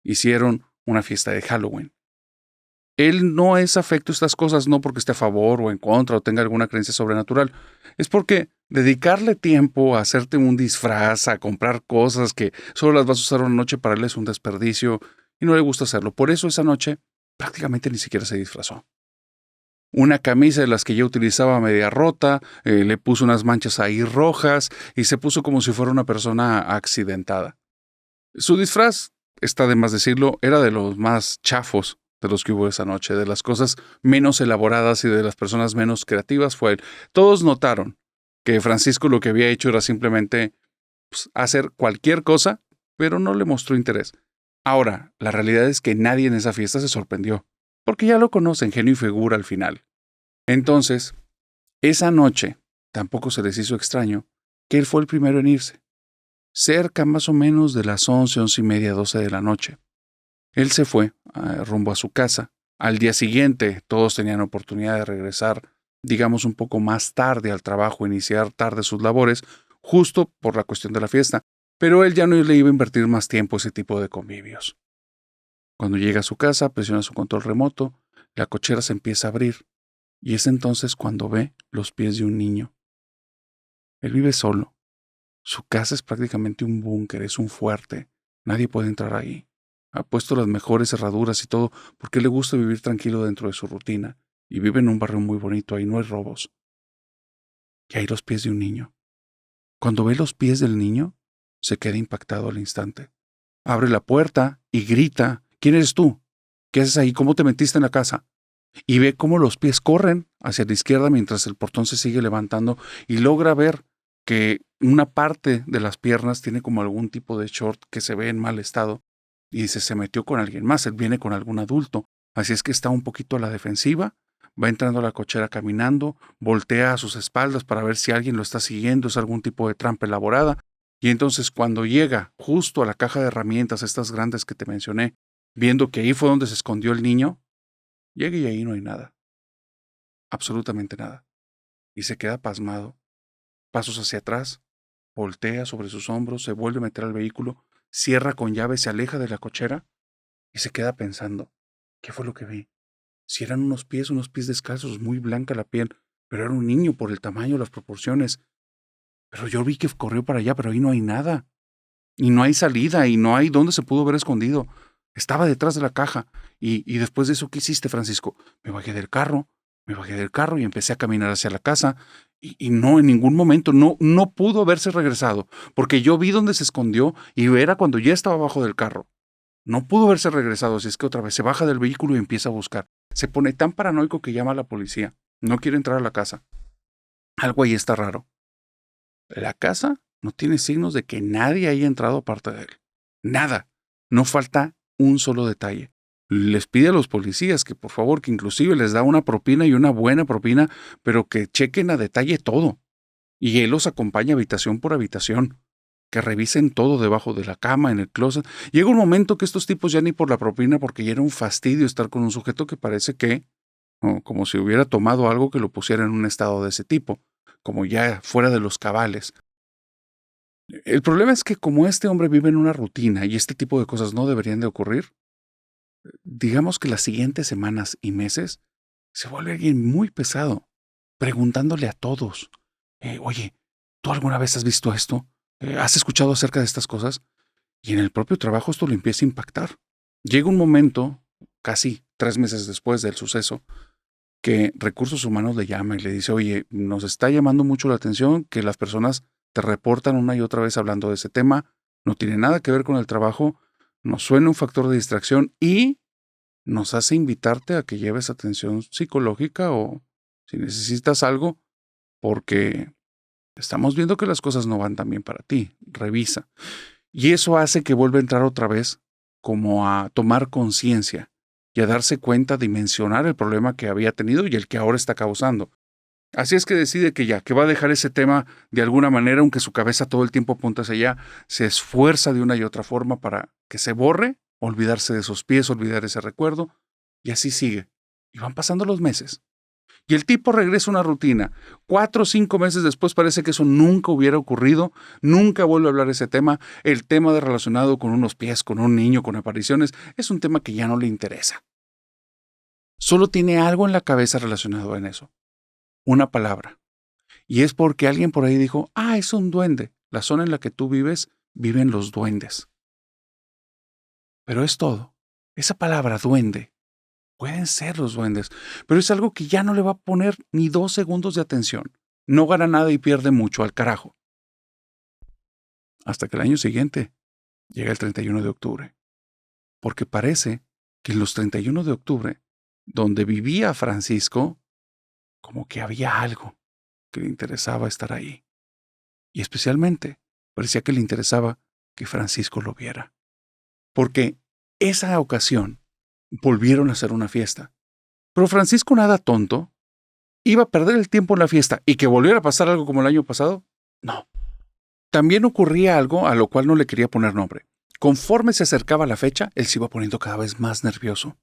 [SPEAKER 1] hicieron una fiesta de Halloween. Él no es afecto a estas cosas no porque esté a favor o en contra o tenga alguna creencia sobrenatural. Es porque dedicarle tiempo a hacerte un disfraz, a comprar cosas que solo las vas a usar una noche, para él es un desperdicio y no le gusta hacerlo. Por eso esa noche prácticamente ni siquiera se disfrazó. Una camisa de las que ya utilizaba media rota, le puso unas manchas ahí rojas y se puso como si fuera una persona accidentada. Su disfraz está de más decirlo, era de los más chafos de los que hubo esa noche, de las cosas menos elaboradas y de las personas menos creativas fue él. Todos notaron que Francisco lo que había hecho era simplemente pues, hacer cualquier cosa, pero no le mostró interés. Ahora, la realidad es que nadie en esa fiesta se sorprendió, porque ya lo conocen, genio y figura al final. Entonces, esa noche tampoco se les hizo extraño que él fue el primero en irse, cerca más o menos de las 11:30, 12 de la noche. Él se fue rumbo a su casa. Al día siguiente, todos tenían oportunidad de regresar, digamos, un poco más tarde al trabajo, iniciar tarde sus labores, justo por la cuestión de la fiesta. Pero él ya no le iba a invertir más tiempo a ese tipo de convivios. Cuando llega a su casa, presiona su control remoto, la cochera se empieza a abrir, y es entonces cuando ve los pies de un niño. Él vive solo. Su casa es prácticamente un búnker, es un fuerte. Nadie puede entrar ahí. Ha puesto las mejores cerraduras y todo porque le gusta vivir tranquilo dentro de su rutina, y vive en un barrio muy bonito, ahí no hay robos. Y hay los pies de un niño. Cuando ve los pies del niño, se queda impactado al instante. Abre la puerta y grita: ¿Quién eres tú? ¿Qué haces ahí? ¿Cómo te metiste en la casa? Y ve cómo los pies corren hacia la izquierda mientras el portón se sigue levantando y logra ver que una parte de las piernas tiene como algún tipo de short que se ve en mal estado y dice: se metió con alguien más, él viene con algún adulto, así es que está un poquito a la defensiva, va entrando a la cochera caminando, voltea a sus espaldas para ver si alguien lo está siguiendo, es algún tipo de trampa elaborada, y entonces cuando llega justo a la caja de herramientas, estas grandes que te mencioné, viendo que ahí fue donde se escondió el niño, llega y ahí no hay nada, absolutamente nada, y se queda pasmado. Pasos hacia atrás, voltea sobre sus hombros, se vuelve a meter al vehículo, cierra con llave, se aleja de la cochera y se queda pensando: ¿qué fue lo que vi? Si eran unos pies descalzos, muy blanca la piel, pero era un niño por el tamaño, las proporciones. Pero yo vi que corrió para allá, pero ahí no hay nada. Y no hay salida, y no hay dónde se pudo haber escondido. Estaba detrás de la caja. Y después de eso, ¿qué hiciste, Francisco? Me bajé del carro y empecé a caminar hacia la casa. Y no, en ningún momento, no pudo haberse regresado, porque yo vi dónde se escondió y era cuando ya estaba abajo del carro. No pudo haberse regresado, así es que otra vez se baja del vehículo y empieza a buscar. Se pone tan paranoico que llama a la policía. No quiere entrar a la casa. Algo ahí está raro. La casa no tiene signos de que nadie haya entrado aparte de él. Nada. No falta un solo detalle. Les pide a los policías que por favor, que inclusive les da una propina y una buena propina, pero que chequen a detalle todo. Y él los acompaña habitación por habitación. Que revisen todo debajo de la cama, en el closet. Llega un momento que estos tipos ya ni por la propina, porque ya era un fastidio estar con un sujeto que parece que, como si hubiera tomado algo que lo pusiera en un estado de ese tipo, como ya fuera de los cabales. El problema es que como este hombre vive en una rutina y este tipo de cosas no deberían de ocurrir, digamos que las siguientes semanas y meses se vuelve alguien muy pesado, preguntándole a todos: oye, ¿tú alguna vez has visto esto? ¿Has escuchado acerca de estas cosas? Y en el propio trabajo esto lo empieza a impactar. Llega un momento, casi 3 meses después del suceso, que Recursos Humanos le llama y le dice: oye, nos está llamando mucho la atención que las personas te reportan una y otra vez hablando de ese tema, no tiene nada que ver con el trabajo, nos suena un factor de distracción y nos hace invitarte a que lleves atención psicológica o si necesitas algo, porque estamos viendo que las cosas no van tan bien para ti, revisa. Y eso hace que vuelva a entrar otra vez como a tomar conciencia y a darse cuenta, dimensionar el problema que había tenido y el que ahora está causando. Así es que decide que ya, que va a dejar ese tema de alguna manera, aunque su cabeza todo el tiempo apunta hacia allá, se esfuerza de una y otra forma para que se borre, olvidarse de esos pies, olvidar ese recuerdo, y así sigue. Y van pasando los meses. Y el tipo regresa a una rutina. 4 o 5 meses después parece que eso nunca hubiera ocurrido, nunca vuelve a hablar ese tema. El tema de relacionado con unos pies, con un niño, con apariciones, es un tema que ya no le interesa. Solo tiene algo en la cabeza relacionado en eso. Una palabra. Y es porque alguien por ahí dijo: es un duende. La zona en la que tú vives, viven los duendes. Pero es todo. Esa palabra, duende. Pueden ser los duendes, pero es algo que ya no le va a poner ni 2 segundos de atención. No gana nada y pierde mucho, al carajo. Hasta que el año siguiente llega el 31 de octubre. porque parece que en los 31 de octubre, donde vivía Francisco, como que había algo que le interesaba estar ahí. Y especialmente, parecía que le interesaba que Francisco lo viera. Porque esa ocasión volvieron a hacer una fiesta. Pero Francisco, nada tonto, iba a perder el tiempo en la fiesta y que volviera a pasar algo como el año pasado. No. También ocurría algo a lo cual no le quería poner nombre. Conforme se acercaba la fecha, él se iba poniendo cada vez más nervioso.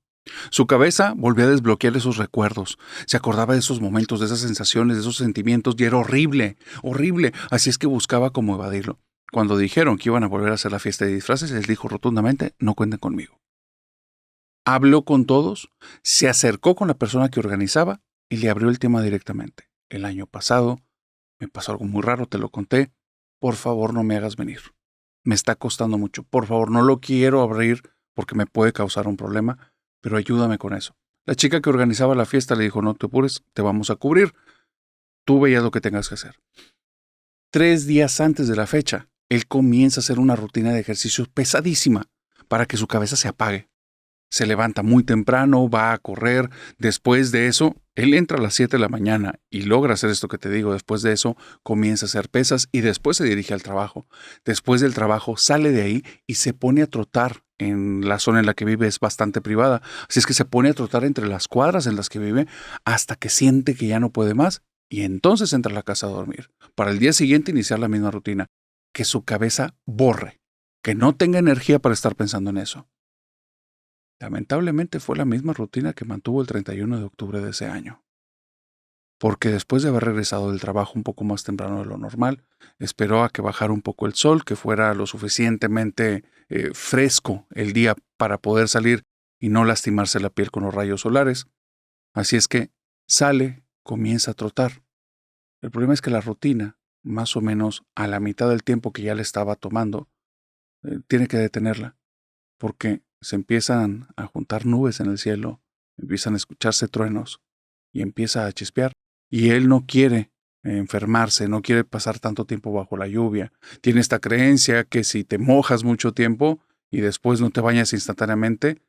[SPEAKER 1] Su cabeza volvía a desbloquear esos recuerdos. Se acordaba de esos momentos, de esas sensaciones, de esos sentimientos, y era horrible, horrible. Así es que buscaba cómo evadirlo. Cuando dijeron que iban a volver a hacer la fiesta de disfraces, él dijo rotundamente, no cuenten conmigo. Habló con todos, se acercó con la persona que organizaba y le abrió el tema directamente. El año pasado me pasó algo muy raro, te lo conté. Por favor, no me hagas venir. Me está costando mucho. Por favor, no lo quiero abrir porque me puede causar un problema, pero ayúdame con eso. La chica que organizaba la fiesta le dijo, no te apures, te vamos a cubrir. Tú veías lo que tengas que hacer. 3 días antes de la fecha, él comienza a hacer una rutina de ejercicios pesadísima para que su cabeza se apague. Se levanta muy temprano, va a correr. Después de eso, él entra a las 7 de la mañana y logra hacer esto que te digo. Después de eso, comienza a hacer pesas y después se dirige al trabajo. Después del trabajo, sale de ahí y se pone a trotar. En la zona en la que vive es bastante privada. Así es que se pone a trotar entre las cuadras en las que vive hasta que siente que ya no puede más y entonces entra a la casa a dormir. Para el día siguiente iniciar la misma rutina. Que su cabeza borre. Que no tenga energía para estar pensando en eso. Lamentablemente fue la misma rutina que mantuvo el 31 de octubre de ese año. Porque después de haber regresado del trabajo un poco más temprano de lo normal, esperó a que bajara un poco el sol, que fuera lo suficientemente fresco el día para poder salir y no lastimarse la piel con los rayos solares. Así es que sale, comienza a trotar. El problema es que la rutina, más o menos a la mitad del tiempo que ya le estaba tomando, tiene que detenerla, porque se empiezan a juntar nubes en el cielo, empiezan a escucharse truenos y empieza a chispear. Y él no quiere enfermarse, no quiere pasar tanto tiempo bajo la lluvia. Tiene esta creencia que si te mojas mucho tiempo y después no te bañas instantáneamente,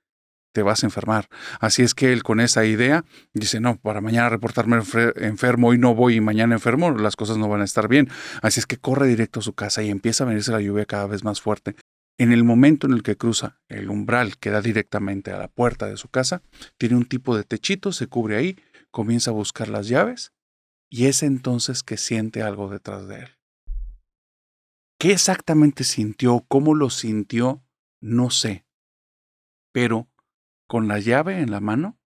[SPEAKER 1] te vas a enfermar. Así es que él con esa idea dice, no, para mañana reportarme enfermo, hoy no voy y mañana enfermo, las cosas no van a estar bien. Así es que corre directo a su casa y empieza a venirse la lluvia cada vez más fuerte. En el momento en el que cruza el umbral que da directamente a la puerta de su casa, tiene un tipo de techito, se cubre ahí, comienza a buscar las llaves y es entonces que siente algo detrás de él. ¿Qué exactamente sintió? ¿Cómo lo sintió? No sé. Pero con la llave en la mano,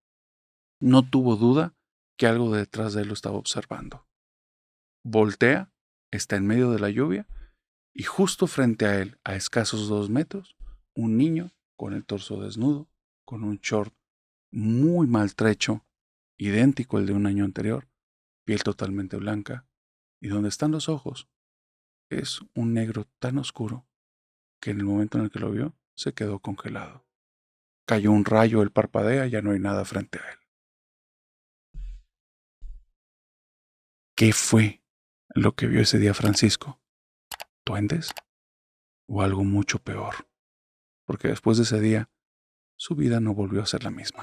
[SPEAKER 1] no tuvo duda que algo detrás de él lo estaba observando. Voltea, está en medio de la lluvia y justo frente a él, a escasos 2 metros, un niño con el torso desnudo, con un short muy maltrecho, idéntico al de un año anterior, piel totalmente blanca, y donde están los ojos es un negro tan oscuro que en el momento en el que lo vio se quedó congelado. Cayó un rayo, él parpadea, ya no hay nada frente a él. ¿Qué fue lo que vio ese día Francisco? ¿Duendes? ¿O algo mucho peor? Porque después de ese día, su vida no volvió a ser la misma.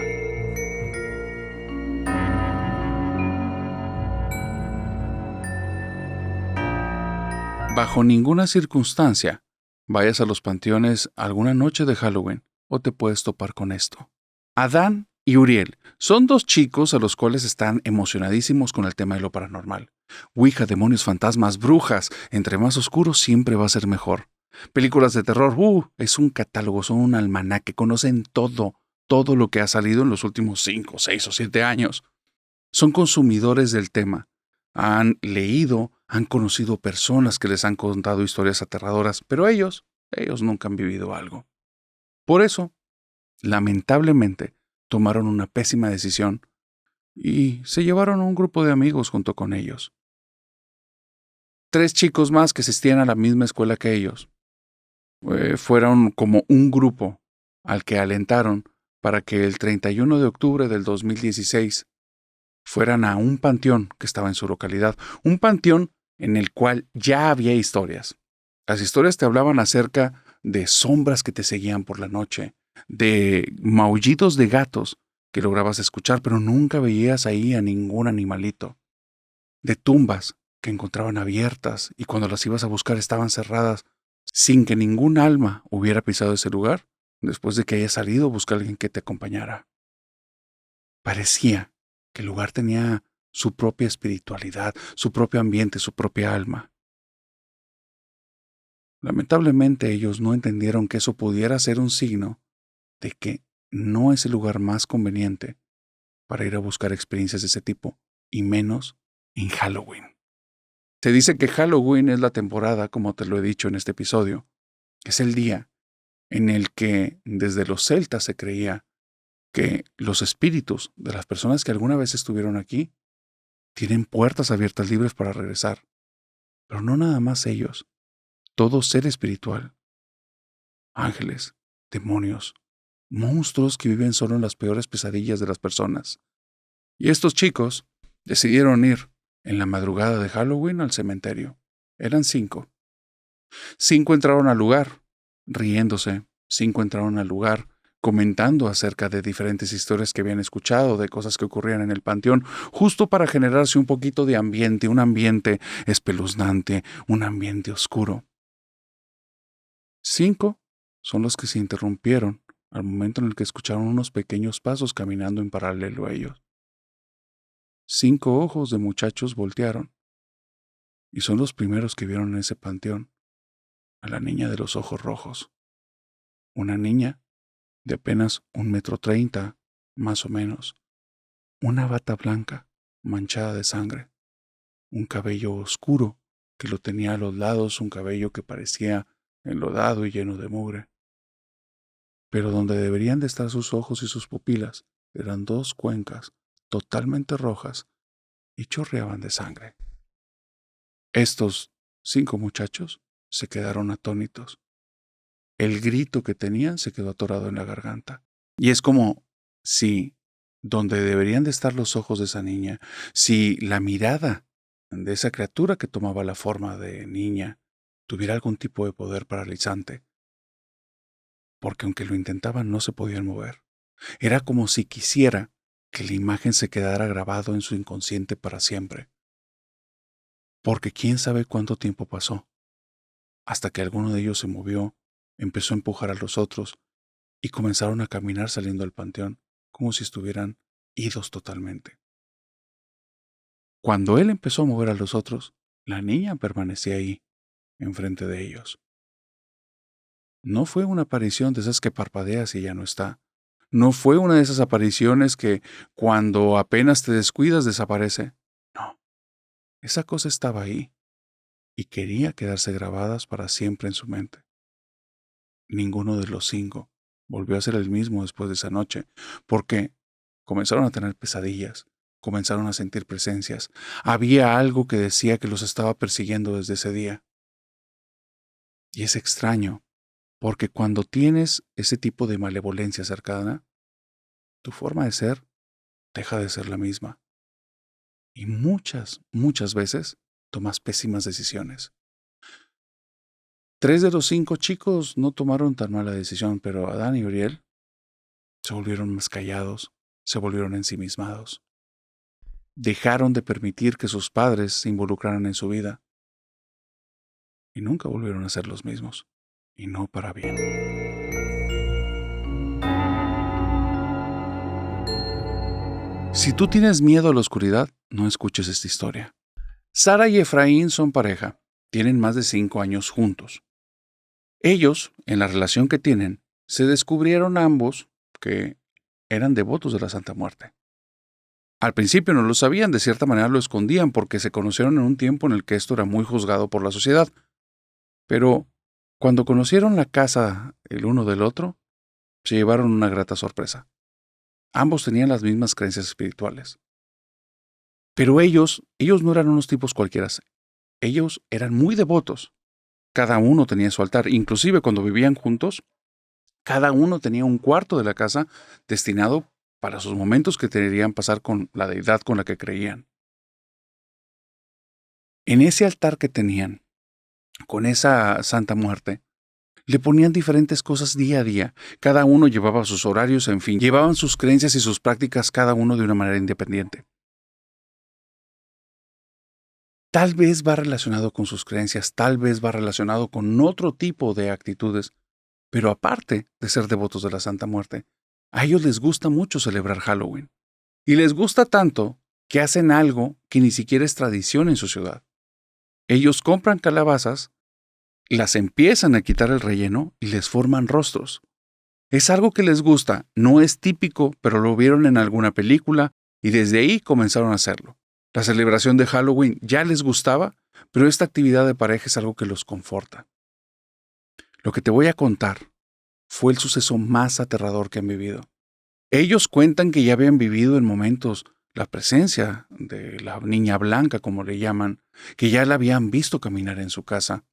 [SPEAKER 1] Bajo ninguna circunstancia vayas a los panteones alguna noche de Halloween o te puedes topar con esto. Adán y Uriel son 2 chicos a los cuales están emocionadísimos con el tema de lo paranormal. Ouija, demonios, fantasmas, brujas, entre más oscuro siempre va a ser mejor. Películas de terror, es un catálogo, son un almanaque, conocen todo lo que ha salido en los últimos 5, 6 o 7 años. Son consumidores del tema. Han leído, han conocido personas que les han contado historias aterradoras, pero ellos nunca han vivido algo. Por eso, lamentablemente, tomaron una pésima decisión y se llevaron a un grupo de amigos junto con ellos. 3 chicos más que asistían a la misma escuela que ellos. Fueron como un grupo al que alentaron para que el 31 de octubre del 2016 fueran a un panteón que estaba en su localidad, un panteón en el cual ya había historias. Las historias te hablaban acerca de sombras que te seguían por la noche, de maullidos de gatos que lograbas escuchar, pero nunca veías ahí a ningún animalito, de tumbas que encontraban abiertas y cuando las ibas a buscar estaban cerradas, sin que ningún alma hubiera pisado ese lugar después de que hayas salido a buscar a alguien que te acompañara. Parecía que el lugar tenía su propia espiritualidad, su propio ambiente, su propia alma. Lamentablemente ellos no entendieron que eso pudiera ser un signo de que no es el lugar más conveniente para ir a buscar experiencias de ese tipo, y menos en Halloween. Se dice que Halloween es la temporada, como te lo he dicho en este episodio, es el día en el que desde los celtas se creía que los espíritus de las personas que alguna vez estuvieron aquí tienen puertas abiertas libres para regresar. Pero no nada más ellos, todo ser espiritual, ángeles, demonios, monstruos que viven solo en las peores pesadillas de las personas. Y estos chicos decidieron ir en la madrugada de Halloween al cementerio. Eran 5. 5 entraron al lugar, riéndose. 5 entraron al lugar, comentando acerca de diferentes historias que habían escuchado, de cosas que ocurrían en el panteón, justo para generarse un poquito de ambiente, un ambiente espeluznante, un ambiente oscuro. 5 son los que se interrumpieron al momento en el que escucharon unos pequeños pasos caminando en paralelo a ellos. 5 ojos de muchachos voltearon, y son los primeros que vieron en ese panteón a la niña de los ojos rojos. Una niña de apenas 1,30 m, más o menos. Una bata blanca, manchada de sangre. Un cabello oscuro que lo tenía a los lados, un cabello que parecía enlodado y lleno de mugre. Pero donde deberían de estar sus ojos y sus pupilas eran 2 cuencas totalmente rojas y chorreaban de sangre. Estos 5 muchachos se quedaron atónitos. El grito que tenían se quedó atorado en la garganta. Y es como si donde deberían de estar los ojos de esa niña, si la mirada de esa criatura que tomaba la forma de niña tuviera algún tipo de poder paralizante, porque aunque lo intentaban no se podían mover. Era como si quisiera que la imagen se quedara grabado en su inconsciente para siempre. Porque quién sabe cuánto tiempo pasó, hasta que alguno de ellos se movió, empezó a empujar a los otros y comenzaron a caminar saliendo del panteón, como si estuvieran idos totalmente. Cuando él empezó a mover a los otros, la niña permanecía ahí, enfrente de ellos. No fue una aparición de esas que parpadeas y ya no está. No fue una de esas apariciones que cuando apenas te descuidas desaparece. No, esa cosa estaba ahí y quería quedarse grabadas para siempre en su mente. Ninguno de los 5 volvió a ser el mismo después de esa noche, porque comenzaron a tener pesadillas, comenzaron a sentir presencias. Había algo que decía que los estaba persiguiendo desde ese día. Y es extraño, porque cuando tienes ese tipo de malevolencia cercana, tu forma de ser deja de ser la misma. Y muchas veces tomas pésimas decisiones. 3 de los 5 chicos no tomaron tan mala decisión, pero Adán y Uriel se volvieron más callados, se volvieron ensimismados. Dejaron de permitir que sus padres se involucraran en su vida y nunca volvieron a ser los mismos, y no para bien. Si tú tienes miedo a la oscuridad, no escuches esta historia. Sara y Efraín son pareja, tienen más de 5 años juntos. Ellos, en la relación que tienen, se descubrieron ambos que eran devotos de la Santa Muerte. Al principio no lo sabían, de cierta manera lo escondían porque se conocieron en un tiempo en el que esto era muy juzgado por la sociedad. Pero cuando conocieron la casa el uno del otro, se llevaron una grata sorpresa. Ambos tenían las mismas creencias espirituales. Pero ellos no eran unos tipos cualquiera. Ellos eran muy devotos. Cada uno tenía su altar. Inclusive cuando vivían juntos, cada uno tenía un cuarto de la casa destinado para sus momentos que deberían pasar con la deidad con la que creían. En ese altar que tenían, con esa Santa Muerte, Le ponían diferentes cosas día a día. Cada uno llevaba sus horarios, en fin, llevaban sus creencias y sus prácticas cada uno de una manera independiente. Tal vez va relacionado con sus creencias, tal vez va relacionado con otro tipo de actitudes, pero aparte de ser devotos de la Santa Muerte, a ellos les gusta mucho celebrar Halloween. Y les gusta tanto que hacen algo que ni siquiera es tradición en su ciudad. Ellos compran calabazas, las empiezan a quitar el relleno y les forman rostros. Es algo que les gusta, no es típico, pero lo vieron en alguna película y desde ahí comenzaron a hacerlo. La celebración de Halloween ya les gustaba, pero esta actividad de pareja es algo que los conforta. Lo que te voy a contar fue el suceso más aterrador que han vivido. Ellos cuentan que ya habían vivido en momentos la presencia de la niña blanca, como le llaman, que ya la habían visto caminar en su casa,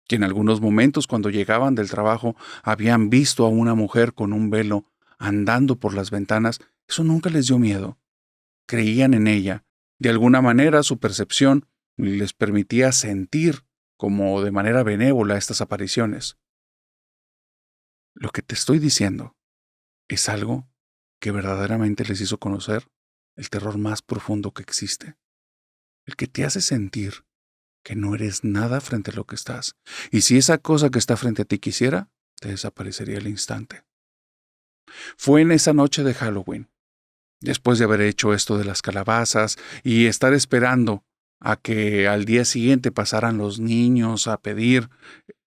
[SPEAKER 1] que en algunos momentos cuando llegaban del trabajo habían visto a una mujer con un velo andando por las ventanas. Eso nunca les dio miedo. Creían en ella. De alguna manera su percepción les permitía sentir como de manera benévola estas apariciones. Lo que te estoy diciendo es algo que verdaderamente les hizo conocer el terror más profundo que existe, el que te hace sentir que no eres nada frente a lo que estás, y si esa cosa que está frente a ti quisiera, te desaparecería al instante. Fue en esa noche de Halloween, después de haber hecho esto de las calabazas y estar esperando a que al día siguiente pasaran los niños a pedir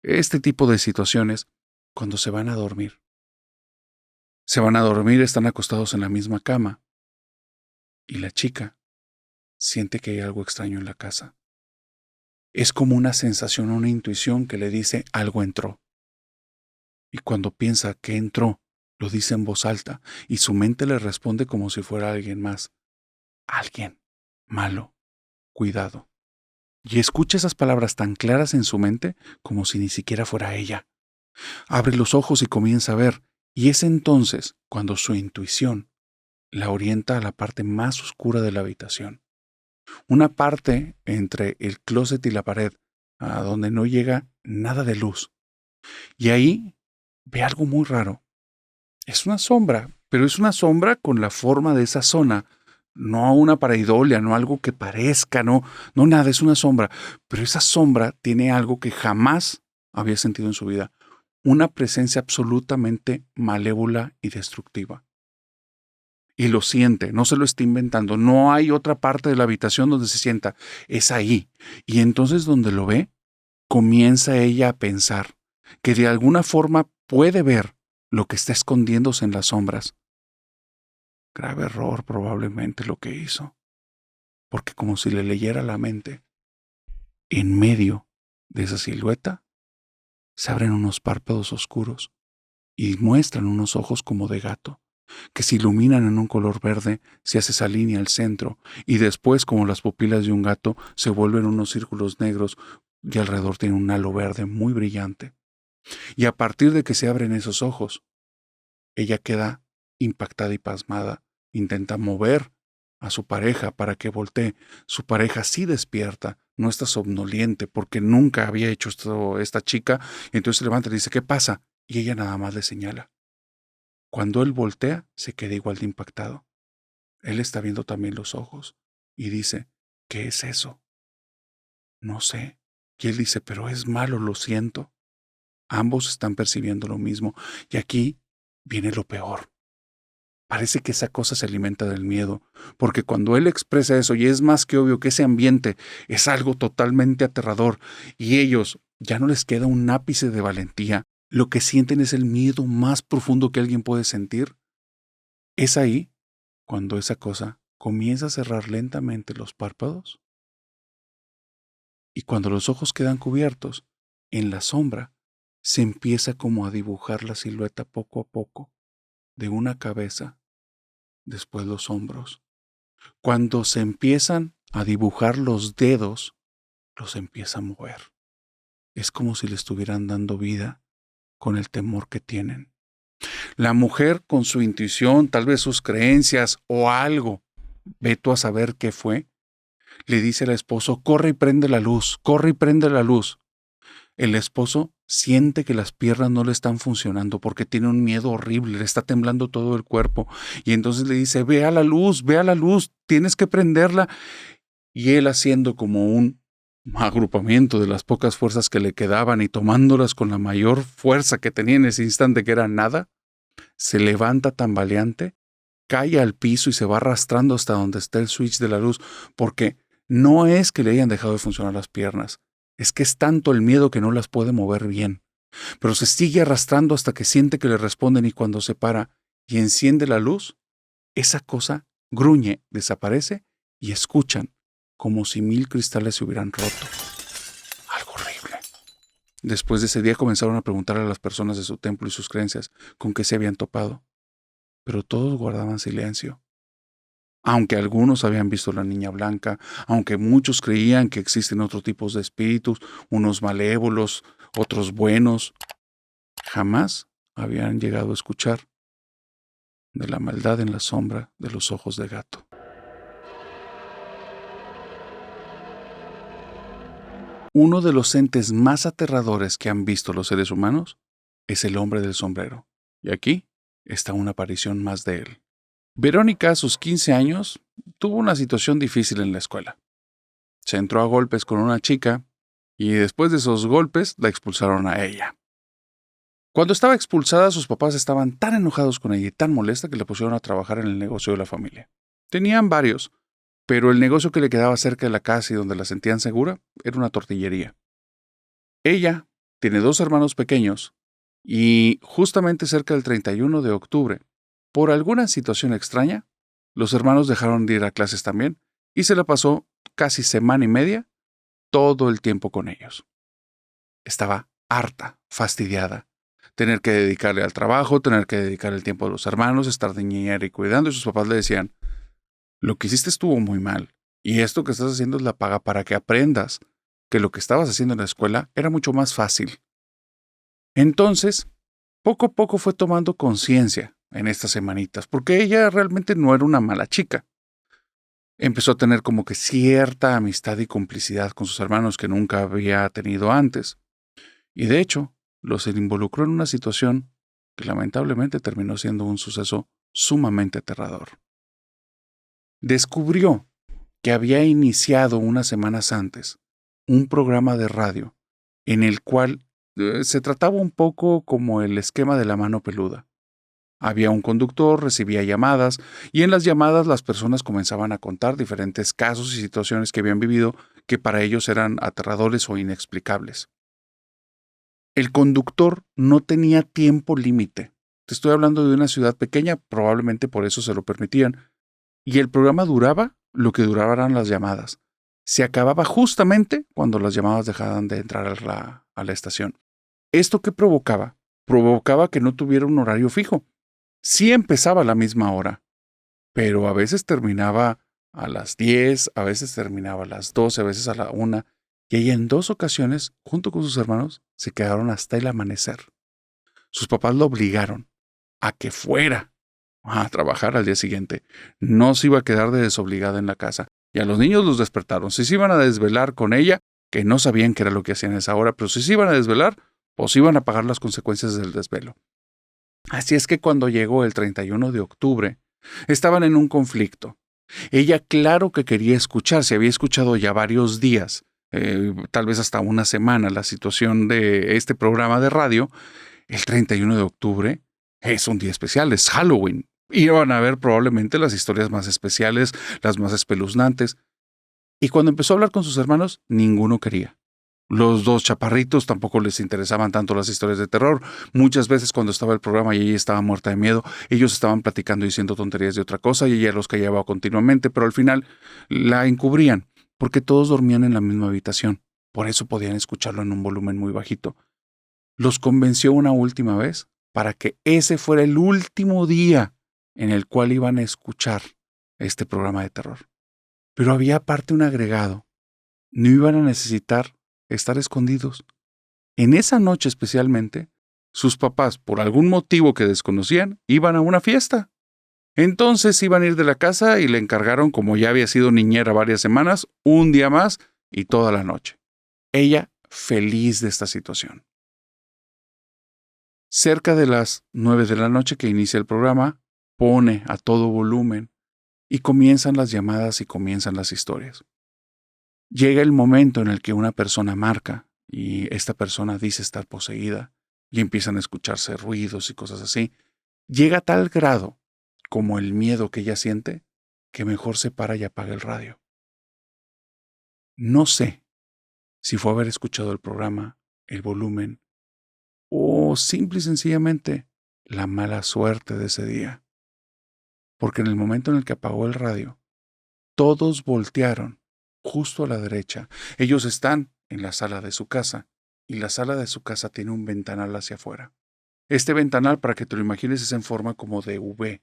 [SPEAKER 1] este tipo de situaciones, cuando se van a dormir. Se van a dormir, están acostados en la misma cama, y la chica siente que hay algo extraño en la casa. Es como una sensación, una intuición que le dice algo entró. Y cuando piensa que entró, lo dice en voz alta, y su mente le responde como si fuera alguien más. Alguien malo, cuidado. Y escucha esas palabras tan claras en su mente como si ni siquiera fuera ella. Abre los ojos y comienza a ver, y es entonces cuando su intuición la orienta a la parte más oscura de la habitación. Una parte entre el closet y la pared, a donde no llega nada de luz. Y ahí ve algo muy raro. Es una sombra, pero es una sombra con la forma de esa zona. No una pareidolia, no algo que parezca, no nada, es una sombra. Pero esa sombra tiene algo que jamás había sentido en su vida. Una presencia absolutamente malévola y destructiva. Y lo siente, no se lo está inventando. No hay otra parte de la habitación donde se sienta. Es ahí. Y entonces donde lo ve, comienza ella a pensar que de alguna forma puede ver lo que está escondiéndose en las sombras. Grave error probablemente lo que hizo, porque como si le leyera la mente, en medio de esa silueta se abren unos párpados oscuros y muestran unos ojos como de gato, que se iluminan en un color verde, se hace esa línea al centro, y después, como las pupilas de un gato, se vuelven unos círculos negros y alrededor tiene un halo verde muy brillante. Y a partir de que se abren esos ojos, ella queda impactada y pasmada, intenta mover a su pareja para que voltee. Su pareja sí despierta, no está somnoliente porque nunca había hecho esto esta chica, y entonces se levanta y le dice, ¿qué pasa? Y ella nada más le señala. Cuando él voltea, se queda igual de impactado. Él está viendo también los ojos y dice, ¿qué es eso? No sé. Y él dice, pero es malo, lo siento. Ambos están percibiendo lo mismo. Y aquí viene lo peor. Parece que esa cosa se alimenta del miedo, porque cuando él expresa eso, y es más que obvio que ese ambiente es algo totalmente aterrador, y ellos ya no les queda un ápice de valentía, lo que sienten es el miedo más profundo que alguien puede sentir. Es ahí cuando esa cosa comienza a cerrar lentamente los párpados, y cuando los ojos quedan cubiertos, en la sombra se empieza como a dibujar la silueta poco a poco de una cabeza, después los hombros. Cuando se empiezan a dibujar los dedos, los empieza a mover. Es como si le estuvieran dando vida con el temor que tienen. La mujer, con su intuición, tal vez sus creencias o algo, ve tú a saber qué fue, le dice al esposo, corre y prende la luz, corre y prende la luz. el esposo siente que las piernas no le están funcionando porque tiene un miedo horrible, le está temblando todo el cuerpo. Y entonces le dice, ve a la luz, tienes que prenderla. Y él, haciendo como un agrupamiento de las pocas fuerzas que le quedaban y tomándolas con la mayor fuerza que tenía en ese instante, que era nada, se levanta tambaleante, cae al piso y se va arrastrando hasta donde está el switch de la luz, porque no es que le hayan dejado de funcionar las piernas, es que es tanto el miedo que no las puede mover bien. Pero se sigue arrastrando hasta que siente que le responden, y cuando se para y enciende la luz, esa cosa gruñe, desaparece y escuchan como si 1000 cristales se hubieran roto. Algo horrible. Después de ese día comenzaron a preguntar a las personas de su templo y sus creencias con qué se habían topado, pero todos guardaban silencio. Aunque algunos habían visto la niña blanca, aunque muchos creían que existen otros tipos de espíritus, unos malévolos, otros buenos, jamás habían llegado a escuchar de la maldad en la sombra de los ojos de gato. Uno de los entes más aterradores que han visto los seres humanos es el hombre del sombrero. Y aquí está una aparición más de él. Verónica, a sus 15 años, tuvo una situación difícil en la escuela. Se entró a golpes con una chica y después de esos golpes la expulsaron a ella. Cuando estaba expulsada, sus papás estaban tan enojados con ella y tan molesta que le pusieron a trabajar en el negocio de la familia. Tenían varios, pero el negocio que le quedaba cerca de la casa y donde la sentían segura era una tortillería. Ella tiene 2 hermanos pequeños y justamente cerca del 31 de octubre, por alguna situación extraña, los hermanos dejaron de ir a clases también y se la pasó casi semana y media todo el tiempo con ellos. Estaba harta, fastidiada. Tener que dedicarle al trabajo, tener que dedicar el tiempo a los hermanos, estar de niñera y cuidando, y sus papás le decían, lo que hiciste estuvo muy mal, y esto que estás haciendo es la paga para que aprendas que lo que estabas haciendo en la escuela era mucho más fácil. Entonces, poco a poco fue tomando conciencia en estas semanitas, porque ella realmente no era una mala chica. Empezó a tener como que cierta amistad y complicidad con sus hermanos que nunca había tenido antes. Y de hecho, los involucró en una situación que lamentablemente terminó siendo un suceso sumamente aterrador. Descubrió que había iniciado unas semanas antes un programa de radio en el cual se trataba un poco como el esquema de la mano peluda. Había un conductor, recibía llamadas, y en las llamadas las personas comenzaban a contar diferentes casos y situaciones que habían vivido que para ellos eran aterradores o inexplicables. El conductor no tenía tiempo límite. Te estoy hablando de una ciudad pequeña, probablemente por eso se lo permitían. Y el programa duraba lo que duraban las llamadas. Se acababa justamente cuando las llamadas dejaban de entrar a la estación. ¿Esto qué provocaba? Provocaba que no tuviera un horario fijo. Sí empezaba a la misma hora, pero a veces terminaba a las 10, a veces terminaba a las 12, a veces a la 1, y ella en 2 ocasiones, junto con sus hermanos, se quedaron hasta el amanecer. Sus papás lo obligaron a que fuera a trabajar al día siguiente. No se iba a quedar de desobligada en la casa. Y a los niños los despertaron. Si se iban a desvelar con ella, que no sabían qué era lo que hacían a esa hora, pero si se iban a desvelar, pues iban a pagar las consecuencias del desvelo. Así es que cuando llegó el 31 de octubre, estaban en un conflicto. Ella claro que quería escuchar, se había escuchado ya varios días, tal vez hasta una semana, la situación de este programa de radio. El 31 de octubre es un día especial, es Halloween. Iban a ver probablemente las historias más especiales, las más espeluznantes. Y cuando empezó a hablar con sus hermanos, ninguno quería. Los 2 chaparritos tampoco les interesaban tanto las historias de terror. Muchas veces cuando estaba el programa y ella estaba muerta de miedo, ellos estaban platicando y diciendo tonterías de otra cosa y ella los callaba continuamente, pero al final la encubrían, porque todos dormían en la misma habitación. Por eso podían escucharlo en un volumen muy bajito. Los convenció una última vez para que ese fuera el último día en el cual iban a escuchar este programa de terror. Pero había aparte un agregado. No iban a necesitar estar escondidos. En esa noche especialmente, sus papás, por algún motivo que desconocían, iban a una fiesta. Entonces iban a ir de la casa y le encargaron, como ya había sido niñera varias semanas, un día más y toda la noche. Ella feliz de esta situación. Cerca de las 9 de la noche que inicia el programa, pone a todo volumen y comienzan las llamadas y comienzan las historias. Llega el momento en el que una persona marca y esta persona dice estar poseída y empiezan a escucharse ruidos y cosas así. Llega a tal grado como el miedo que ella siente que mejor se para y apaga el radio. No sé si fue haber escuchado el programa, el volumen o simple y sencillamente la mala suerte de ese día. Porque en el momento en el que apagó el radio, todos voltearon justo a la derecha. Ellos están en la sala de su casa y la sala de su casa tiene un ventanal hacia afuera. Este ventanal, para que te lo imagines, es en forma como de V.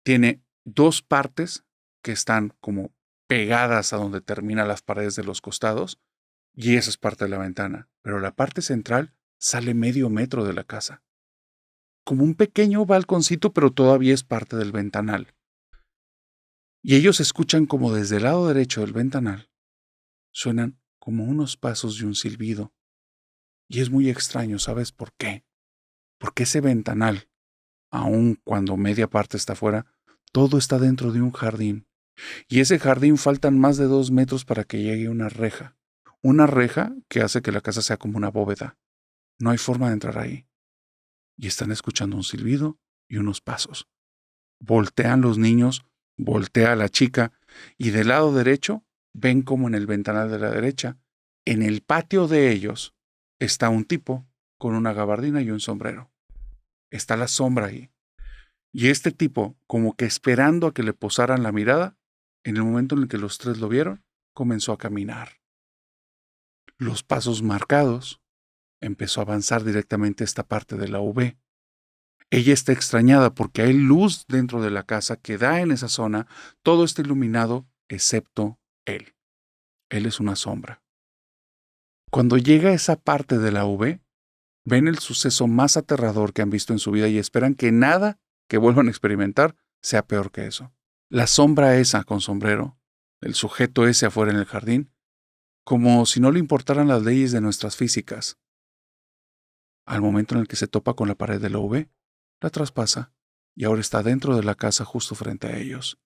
[SPEAKER 1] Tiene dos partes que están como pegadas a donde terminan las paredes de los costados y esa es parte de la ventana. Pero la parte central sale medio metro de la casa. Como un pequeño balconcito, pero todavía es parte del ventanal. Y ellos escuchan como desde el lado derecho del ventanal suenan como unos pasos y un silbido. Y es muy extraño, ¿sabes por qué? Porque ese ventanal, aun cuando media parte está fuera, todo está dentro de un jardín. Y ese jardín faltan más de 2 metros para que llegue una reja. Una reja que hace que la casa sea como una bóveda. No hay forma de entrar ahí. Y están escuchando un silbido y unos pasos. Voltean los niños, voltea la chica, y del lado derecho ven como en el ventanal de la derecha, en el patio de ellos, está un tipo con una gabardina y un sombrero. Está la sombra ahí. Y este tipo, como que esperando a que le posaran la mirada, en el momento en el que los tres lo vieron, comenzó a caminar. Los pasos marcados, empezó a avanzar directamente a esta parte de la V. Ella está extrañada porque hay luz dentro de la casa que da en esa zona, todo está iluminado excepto él. Él es una sombra. Cuando llega a esa parte de la V, ven el suceso más aterrador que han visto en su vida y esperan que nada que vuelvan a experimentar sea peor que eso. La sombra esa con sombrero, el sujeto ese afuera en el jardín, como si no le importaran las leyes de nuestras físicas. Al momento en el que se topa con la pared de la V, la traspasa y ahora está dentro de la casa justo frente a ellos.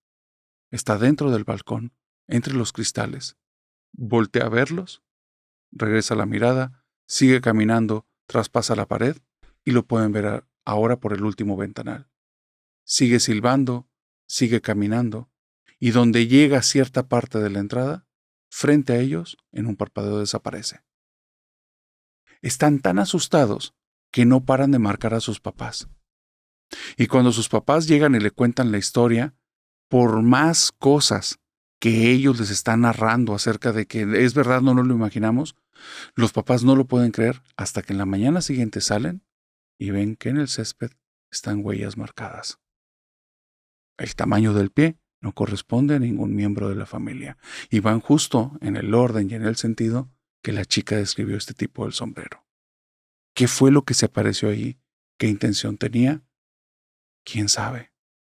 [SPEAKER 1] Está dentro del balcón, entre los cristales. Voltea a verlos, regresa la mirada, sigue caminando, traspasa la pared y lo pueden ver ahora por el último ventanal. Sigue silbando, sigue caminando y donde llega a cierta parte de la entrada, frente a ellos, en un parpadeo desaparece. Están tan asustados que no paran de marcar a sus papás. Y cuando sus papás llegan y le cuentan la historia, por más cosas que ellos les están narrando acerca de que es verdad, no nos lo imaginamos, los papás no lo pueden creer hasta que en la mañana siguiente salen y ven que en el césped están huellas marcadas. El tamaño del pie no corresponde a ningún miembro de la familia y van justo en el orden y en el sentido que la chica describió este tipo del sombrero. ¿Qué fue lo que se apareció allí? ¿Qué intención tenía? ¿Quién sabe?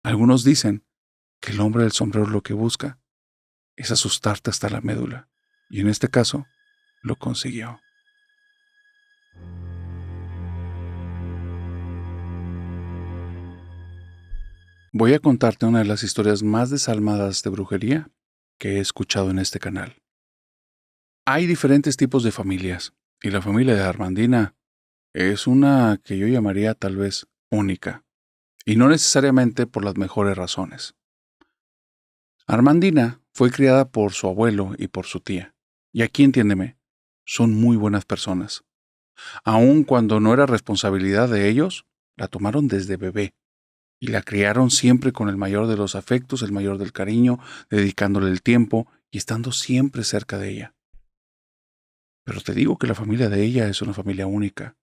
[SPEAKER 1] Algunos dicen que el hombre del sombrero lo que busca es asustarte hasta la médula, y en este caso lo consiguió. Voy a contarte una de las historias más desalmadas de brujería que he escuchado en este canal. Hay diferentes tipos de familias, y la familia de Armandina es una que yo llamaría tal vez única, y no necesariamente por las mejores razones. Armandina fue criada por su abuelo y por su tía, y aquí entiéndeme, son muy buenas personas. Aun cuando no era responsabilidad de ellos, la tomaron desde bebé y la criaron siempre con el mayor de los afectos, el mayor del cariño, dedicándole el tiempo y estando siempre cerca de ella. Pero te digo que la familia de ella es una familia única,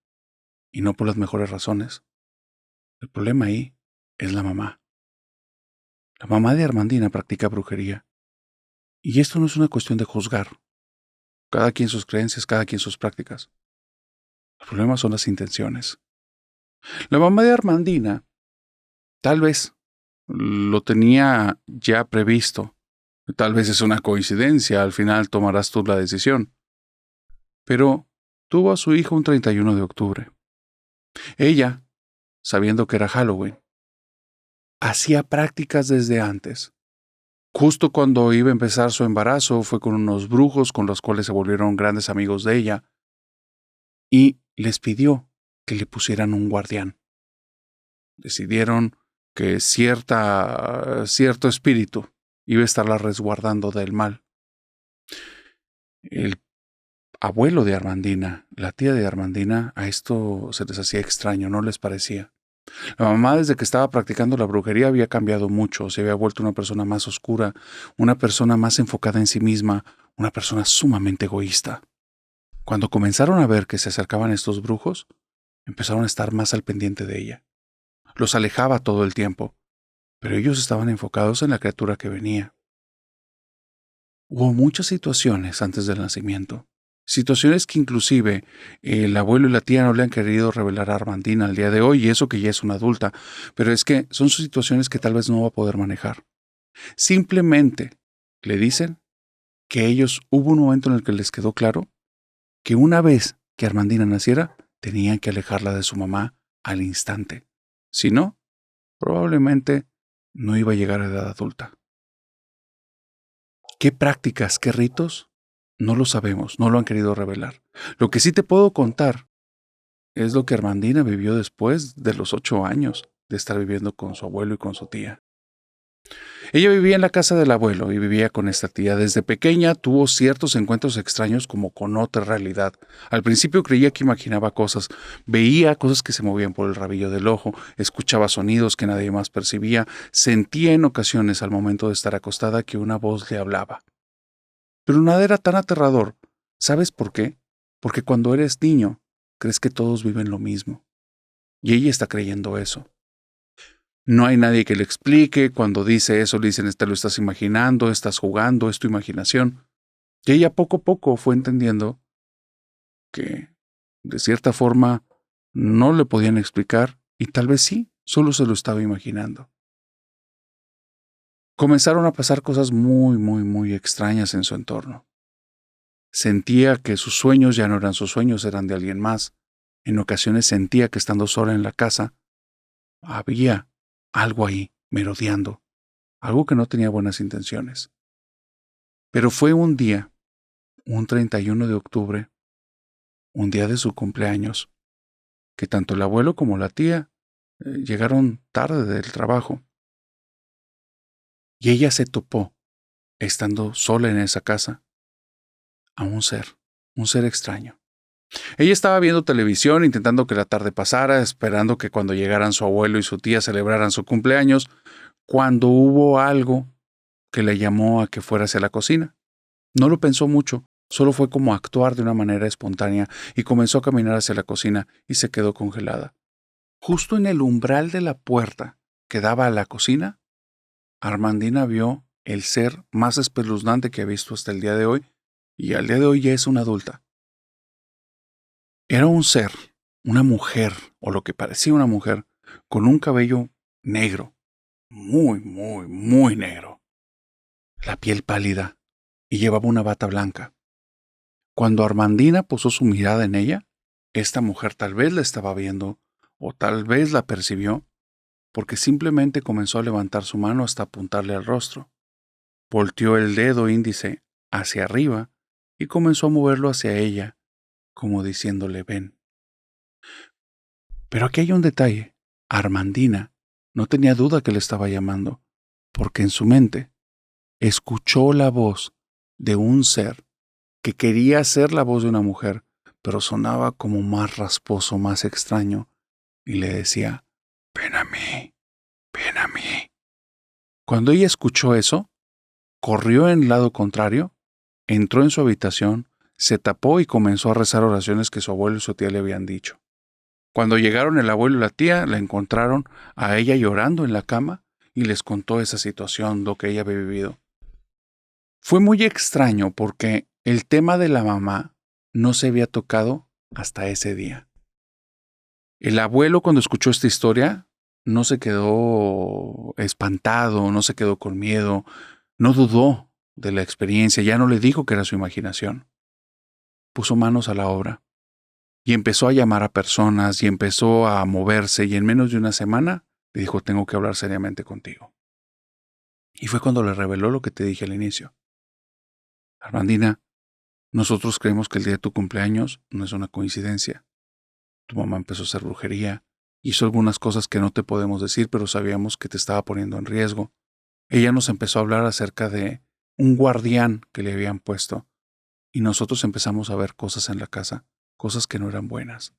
[SPEAKER 1] y no por las mejores razones. El problema ahí es la mamá. La mamá de Armandina practica brujería. Y esto no es una cuestión de juzgar. Cada quien sus creencias, cada quien sus prácticas. El problema son las intenciones. La mamá de Armandina tal vez lo tenía ya previsto. Tal vez es una coincidencia, al final tomarás tú la decisión. pero tuvo a su hijo un 31 de octubre. Ella, sabiendo que era Halloween, hacía prácticas desde antes. Justo cuando iba a empezar su embarazo, fue con unos brujos con los cuales se volvieron grandes amigos de ella y les pidió que le pusieran un guardián. Decidieron que cierto espíritu iba a estarla resguardando del mal. El abuelo de Armandina, la tía de Armandina, a esto se les hacía extraño, no les parecía. La mamá, desde que estaba practicando la brujería, había cambiado mucho, se había vuelto una persona más oscura, una persona más enfocada en sí misma, una persona sumamente egoísta. Cuando comenzaron a ver que se acercaban estos brujos, empezaron a estar más al pendiente de ella. Los alejaba todo el tiempo, pero ellos estaban enfocados en la criatura que venía. Hubo muchas situaciones antes del nacimiento, situaciones que inclusive el abuelo y la tía no le han querido revelar a Armandina al día de hoy, y eso que ya es una adulta, pero es que son situaciones que tal vez no va a poder manejar. Simplemente le dicen que ellos hubo un momento en el que les quedó claro que una vez que Armandina naciera, tenían que alejarla de su mamá al instante. Si no, probablemente no iba a llegar a edad adulta. ¿Qué prácticas, qué ritos? No lo sabemos, no lo han querido revelar. Lo que sí te puedo contar es lo que Armandina vivió después de los 8 años de estar viviendo con su abuelo y con su tía. Ella vivía en la casa del abuelo y vivía con esta tía. Desde pequeña tuvo ciertos encuentros extraños como con otra realidad. Al principio creía que imaginaba cosas, veía cosas que se movían por el rabillo del ojo, escuchaba sonidos que nadie más percibía, sentía en ocasiones al momento de estar acostada que una voz le hablaba. Pero nada era tan aterrador. ¿Sabes por qué? Porque cuando eres niño, crees que todos viven lo mismo. Y ella está creyendo eso. No hay nadie que le explique. Cuando dice eso, le dicen, te lo estás imaginando, estás jugando, es tu imaginación. Y ella poco a poco fue entendiendo que, de cierta forma, no le podían explicar y tal vez sí, solo se lo estaba imaginando. Comenzaron a pasar cosas muy extrañas en su entorno. Sentía que sus sueños ya no eran sus sueños, eran de alguien más. En ocasiones sentía que estando sola en la casa, había algo ahí merodeando, algo que no tenía buenas intenciones. Pero fue un día, un 31 de octubre, un día de su cumpleaños, que tanto el abuelo como la tía llegaron tarde del trabajo. Y ella se topó, estando sola en esa casa, a un ser extraño. Ella estaba viendo televisión, intentando que la tarde pasara, esperando que cuando llegaran su abuelo y su tía celebraran su cumpleaños, cuando hubo algo que le llamó a que fuera hacia la cocina. No lo pensó mucho, solo fue como actuar de una manera espontánea y comenzó a caminar hacia la cocina y se quedó congelada. Justo en el umbral de la puerta que daba a la cocina, Armandina vio el ser más espeluznante que ha visto hasta el día de hoy, y al día de hoy ya es una adulta. Era un ser, una mujer, o lo que parecía una mujer, con un cabello negro, muy negro, la piel pálida, y llevaba una bata blanca. Cuando Armandina posó su mirada en ella, esta mujer tal vez la estaba viendo, o tal vez la percibió, porque simplemente comenzó a levantar su mano hasta apuntarle al rostro. Volteó el dedo índice hacia arriba y comenzó a moverlo hacia ella, como diciéndole ven. Pero aquí hay un detalle. Armandina no tenía duda que le estaba llamando, porque en su mente escuchó la voz de un ser que quería ser la voz de una mujer, pero sonaba como más rasposo, más extraño, y le decía, ven a mí, ven a mí. Cuando ella escuchó eso, corrió en el lado contrario, entró en su habitación, se tapó y comenzó a rezar oraciones que su abuelo y su tía le habían dicho. Cuando llegaron el abuelo y la tía, la encontraron a ella llorando en la cama y les contó esa situación, lo que ella había vivido. Fue muy extraño porque el tema de la mamá no se había tocado hasta ese día. El abuelo, cuando escuchó esta historia, no se quedó espantado, no se quedó con miedo, no dudó de la experiencia, ya no le dijo que era su imaginación. puso manos a la obra y empezó a llamar a personas y empezó a moverse y en menos de una semana le dijo, tengo que hablar seriamente contigo. Y fue cuando le reveló lo que te dije al inicio. Armandina, nosotros creemos que el día de tu cumpleaños no es una coincidencia. Tu mamá empezó a hacer brujería, hizo algunas cosas que no te podemos decir, pero sabíamos que te estaba poniendo en riesgo. Ella nos empezó a hablar acerca de un guardián que le habían puesto y nosotros empezamos a ver cosas en la casa, cosas que no eran buenas.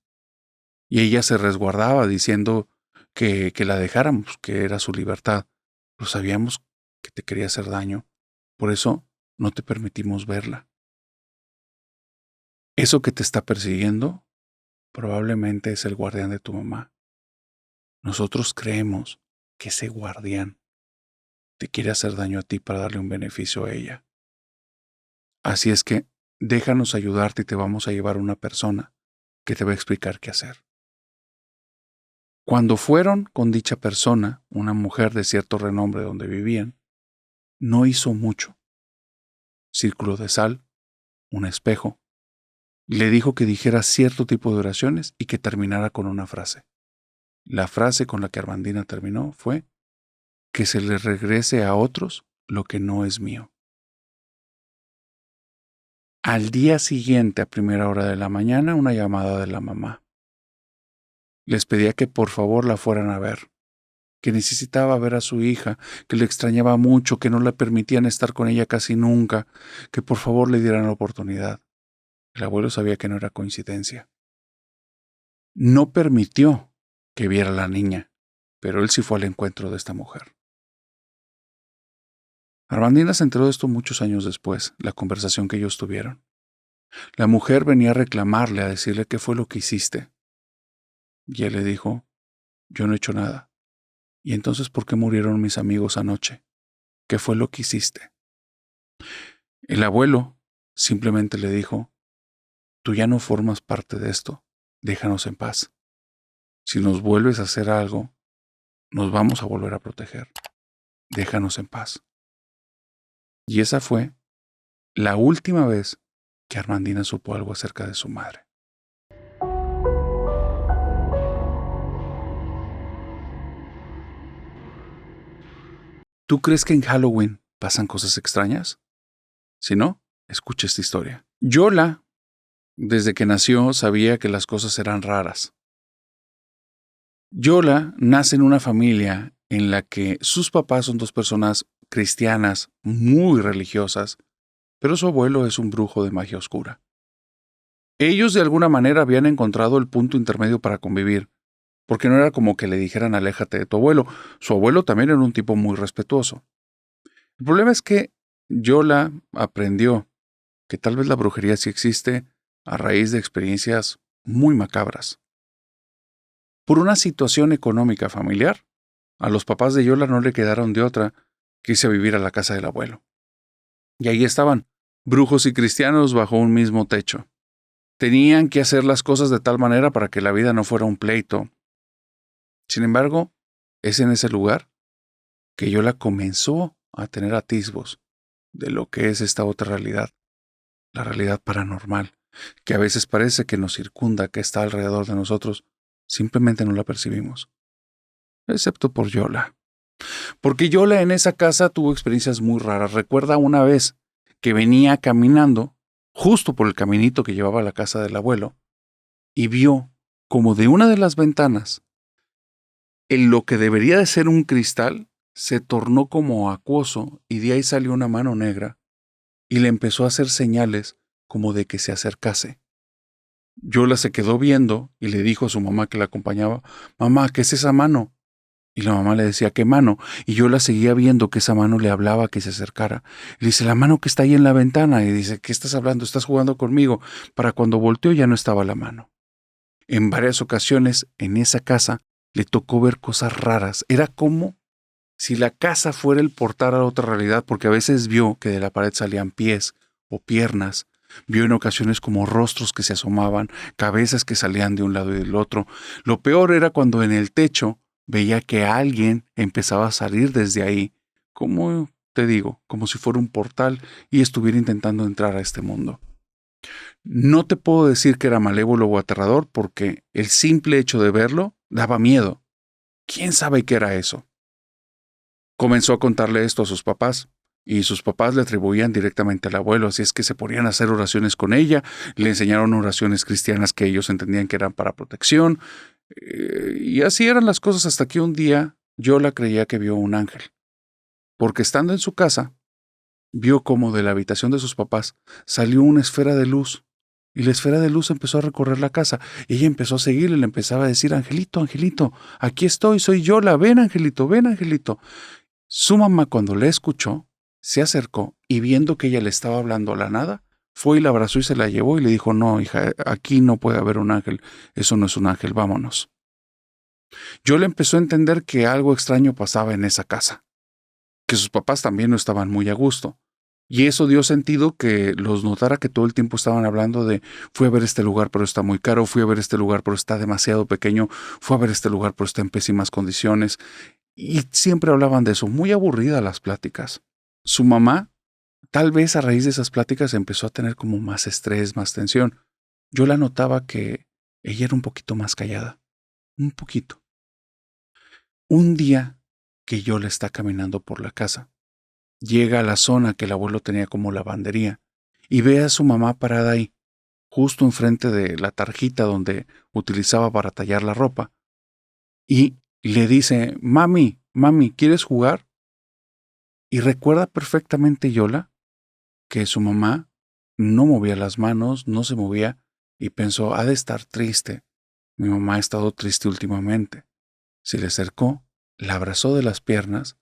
[SPEAKER 1] Y ella se resguardaba diciendo que la dejáramos, que era su libertad. Pero sabíamos que te quería hacer daño. Por eso no te permitimos verla. Eso que te está persiguiendo probablemente es el guardián de tu mamá. Nosotros creemos que ese guardián te quiere hacer daño a ti para darle un beneficio a ella. Así es que déjanos ayudarte y te vamos a llevar a una persona que te va a explicar qué hacer. Cuando fueron con dicha persona, una mujer de cierto renombre donde vivían, no hizo mucho. Círculo de sal, un espejo. Le dijo que dijera cierto tipo de oraciones y que terminara con una frase. La frase con la que Armandina terminó fue que se le regrese a otros lo que no es mío. Al día siguiente, a primera hora de la mañana, una llamada de la mamá. Les pedía que por favor la fueran a ver, que necesitaba ver a su hija, que le extrañaba mucho, que no le permitían estar con ella casi nunca, que por favor le dieran la oportunidad. El abuelo sabía que no era coincidencia. No permitió que viera a la niña, pero él sí fue al encuentro de esta mujer. Armandina se enteró de esto muchos años después, la conversación que ellos tuvieron. La mujer venía a reclamarle, a decirle qué fue lo que hiciste. Y él le dijo, yo no he hecho nada. ¿Y entonces por qué murieron mis amigos anoche? ¿Qué fue lo que hiciste? El abuelo simplemente le dijo, tú ya no formas parte de esto, déjanos en paz. Si nos vuelves a hacer algo, nos vamos a volver a proteger. Déjanos en paz. Y esa fue la última vez que Armandina supo algo acerca de su madre. ¿Tú crees que en Halloween pasan cosas extrañas? Si no, escucha esta historia. Yola, desde que nació, sabía que las cosas eran raras. Yola nace en una familia en la que sus papás son dos personas cristianas muy religiosas, pero su abuelo es un brujo de magia oscura. Ellos de alguna manera habían encontrado el punto intermedio para convivir, porque no era como que le dijeran aléjate de tu abuelo. Su abuelo también era un tipo muy respetuoso. El problema es que Yola aprendió que tal vez la brujería sí existe a raíz de experiencias muy macabras. Por una situación económica familiar, a los papás de Yola no le quedaron de otra que irse a vivir a la casa del abuelo. Y ahí estaban, brujos y cristianos bajo un mismo techo. Tenían que hacer las cosas de tal manera para que la vida no fuera un pleito. Sin embargo, es en ese lugar que Yola comenzó a tener atisbos de lo que es esta otra realidad, la realidad paranormal, que a veces parece que nos circunda, que está alrededor de nosotros, simplemente no la percibimos. Excepto por Yola. Porque Yola en esa casa tuvo experiencias muy raras. Recuerda una vez que venía caminando justo por el caminito que llevaba a la casa del abuelo y vio como de una de las ventanas, en lo que debería de ser un cristal, se tornó como acuoso y de ahí salió una mano negra y le empezó a hacer señales como de que se acercase. Yola se quedó viendo y le dijo a su mamá que la acompañaba, mamá, ¿qué es esa mano? Y la mamá le decía, ¿qué mano? Y Yola seguía viendo que esa mano le hablaba que se acercara. Y le dice, la mano que está ahí en la ventana. Y dice, ¿qué estás hablando? ¿Estás jugando conmigo? Para cuando volteó ya no estaba la mano. En varias ocasiones, en esa casa, le tocó ver cosas raras. Era como si la casa fuera el portal a otra realidad, porque a veces vio que de la pared salían pies o piernas. Vio en ocasiones como rostros que se asomaban, cabezas que salían de un lado y del otro. Lo peor era cuando en el techo veía que alguien empezaba a salir desde ahí, como te digo, como si fuera un portal y estuviera intentando entrar a este mundo. No te puedo decir que era malévolo o aterrador porque el simple hecho de verlo daba miedo. ¿Quién sabe qué era eso? Comenzó a contarle esto a sus papás, y sus papás le atribuían directamente al abuelo, así es que se ponían a hacer oraciones con ella, le enseñaron oraciones cristianas que ellos entendían que eran para protección, y así eran las cosas hasta que un día Yola creía que vio un ángel, porque estando en su casa, vio como de la habitación de sus papás salió una esfera de luz, y la esfera de luz empezó a recorrer la casa, y ella empezó a seguirle, le empezaba a decir, Angelito, Angelito, aquí estoy, soy Yola, ven Angelito, ven Angelito. Su mamá, cuando le escuchó, se acercó y viendo que ella le estaba hablando a la nada, fue y la abrazó y se la llevó y le dijo, no, hija, aquí no puede haber un ángel, eso no es un ángel, vámonos. Yo le empezó a entender que algo extraño pasaba en esa casa, que sus papás también no estaban muy a gusto. Y eso dio sentido que los notara que todo el tiempo estaban hablando de fui a ver este lugar pero está muy caro, fui a ver este lugar pero está demasiado pequeño, fui a ver este lugar pero está en pésimas condiciones. Y siempre hablaban de eso, muy aburridas las pláticas. Su mamá, tal vez a raíz de esas pláticas, empezó a tener como más estrés, más tensión. Yo la notaba que ella era un poquito más callada, un poquito. Un día que yo le está caminando por la casa, llega a la zona que el abuelo tenía como lavandería y ve a su mamá parada ahí, justo enfrente de la tarjita donde utilizaba para tallar la ropa, y le dice, mami, mami, ¿quieres jugar? Y recuerda perfectamente Yola que su mamá no movía las manos, no se movía, y pensó, ha de estar triste. Mi mamá ha estado triste últimamente. Se le acercó, la abrazó de las piernas,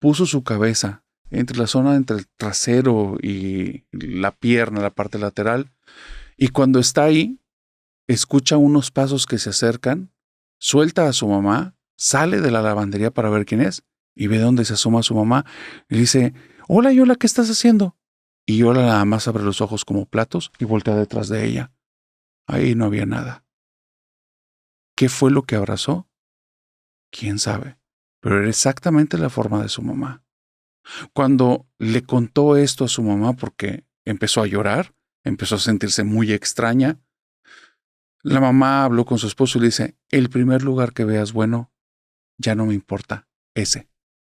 [SPEAKER 1] puso su cabeza entre la zona entre el trasero y la pierna, la parte lateral, y cuando está ahí, escucha unos pasos que se acercan, suelta a su mamá, sale de la lavandería para ver quién es, y ve dónde se asoma su mamá, y dice, hola Yola, ¿qué estás haciendo? Y Yola nada más abre los ojos como platos y voltea detrás de ella. Ahí no había nada. ¿Qué fue lo que abrazó? ¿Quién sabe? Pero era exactamente la forma de su mamá. Cuando le contó esto a su mamá porque empezó a llorar, empezó a sentirse muy extraña, la mamá habló con su esposo y le dice, el primer lugar que veas bueno, ya no me importa, ese.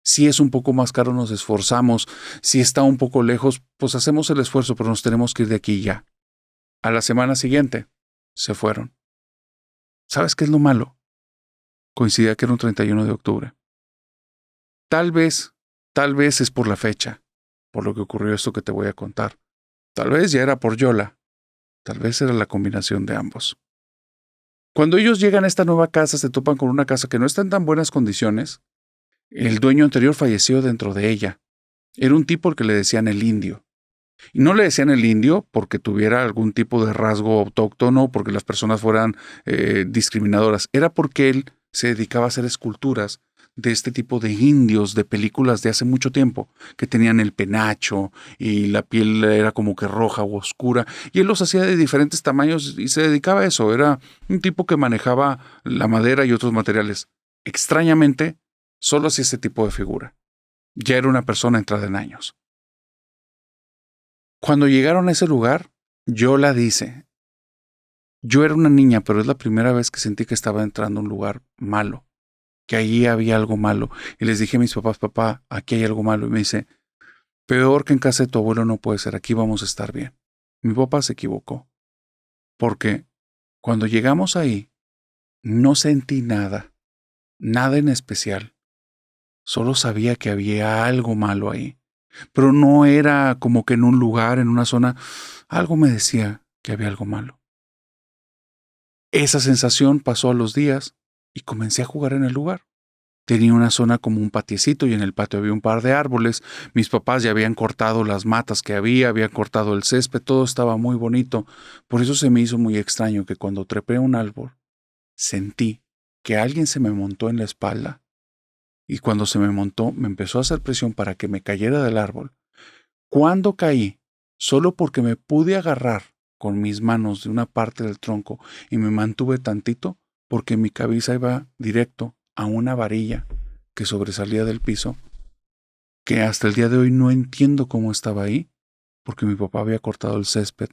[SPEAKER 1] Si es un poco más caro, nos esforzamos. Si está un poco lejos, pues hacemos el esfuerzo, pero nos tenemos que ir de aquí ya. A la semana siguiente, se fueron. ¿Sabes qué es lo malo? Coincidía que era un 31 de octubre. Tal vez, tal vez es por la fecha, por lo que ocurrió esto que te voy a contar. Tal vez ya era por Yola. Tal vez era la combinación de ambos. Cuando ellos llegan a esta nueva casa, se topan con una casa que no está en tan buenas condiciones. El dueño anterior falleció dentro de ella. Era un tipo al que le decían el indio. Y no le decían el indio porque tuviera algún tipo de rasgo autóctono, porque las personas fueran discriminadoras. Era porque él se dedicaba a hacer esculturas de este tipo de indios de películas de hace mucho tiempo, que tenían el penacho y la piel era como que roja o oscura. Y él los hacía de diferentes tamaños y se dedicaba a eso. Era un tipo que manejaba la madera y otros materiales. Extrañamente, solo hacía ese tipo de figura. Ya era una persona entrada en años. Cuando llegaron a ese lugar, Yola dice, yo era una niña, pero es la primera vez que sentí que estaba entrando a un lugar malo, que allí había algo malo. Y les dije a mis papás, papá, aquí hay algo malo. Y me dice, peor que en casa de tu abuelo no puede ser, aquí vamos a estar bien. Mi papá se equivocó, porque cuando llegamos ahí, no sentí nada, nada en especial. Solo sabía que había algo malo ahí. Pero no era como que en un lugar, en una zona, algo me decía que había algo malo. Esa sensación pasó a los días y comencé a jugar en el lugar. Tenía una zona como un patiecito y en el patio había un par de árboles. Mis papás ya habían cortado las matas que habían cortado el césped, todo estaba muy bonito. Por eso se me hizo muy extraño que cuando trepé a un árbol, sentí que alguien se me montó en la espalda. Y cuando se me montó, me empezó a hacer presión para que me cayera del árbol. Cuando caí, solo porque me pude agarrar con mis manos de una parte del tronco y me mantuve tantito, porque mi cabeza iba directo a una varilla que sobresalía del piso, que hasta el día de hoy no entiendo cómo estaba ahí, porque mi papá había cortado el césped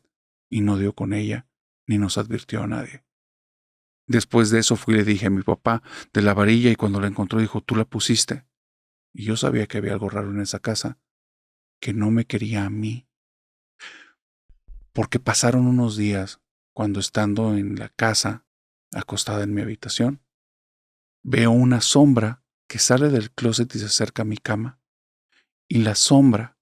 [SPEAKER 1] y no dio con ella, ni nos advirtió a nadie. Después de eso fui y le dije a mi papá de la varilla y cuando la encontró dijo, tú la pusiste. Y yo sabía que había algo raro en esa casa, que no me quería a mí. Porque pasaron unos días cuando estando en la casa, acostada en mi habitación, veo una sombra que sale del closet y se acerca a mi cama. Y la sombra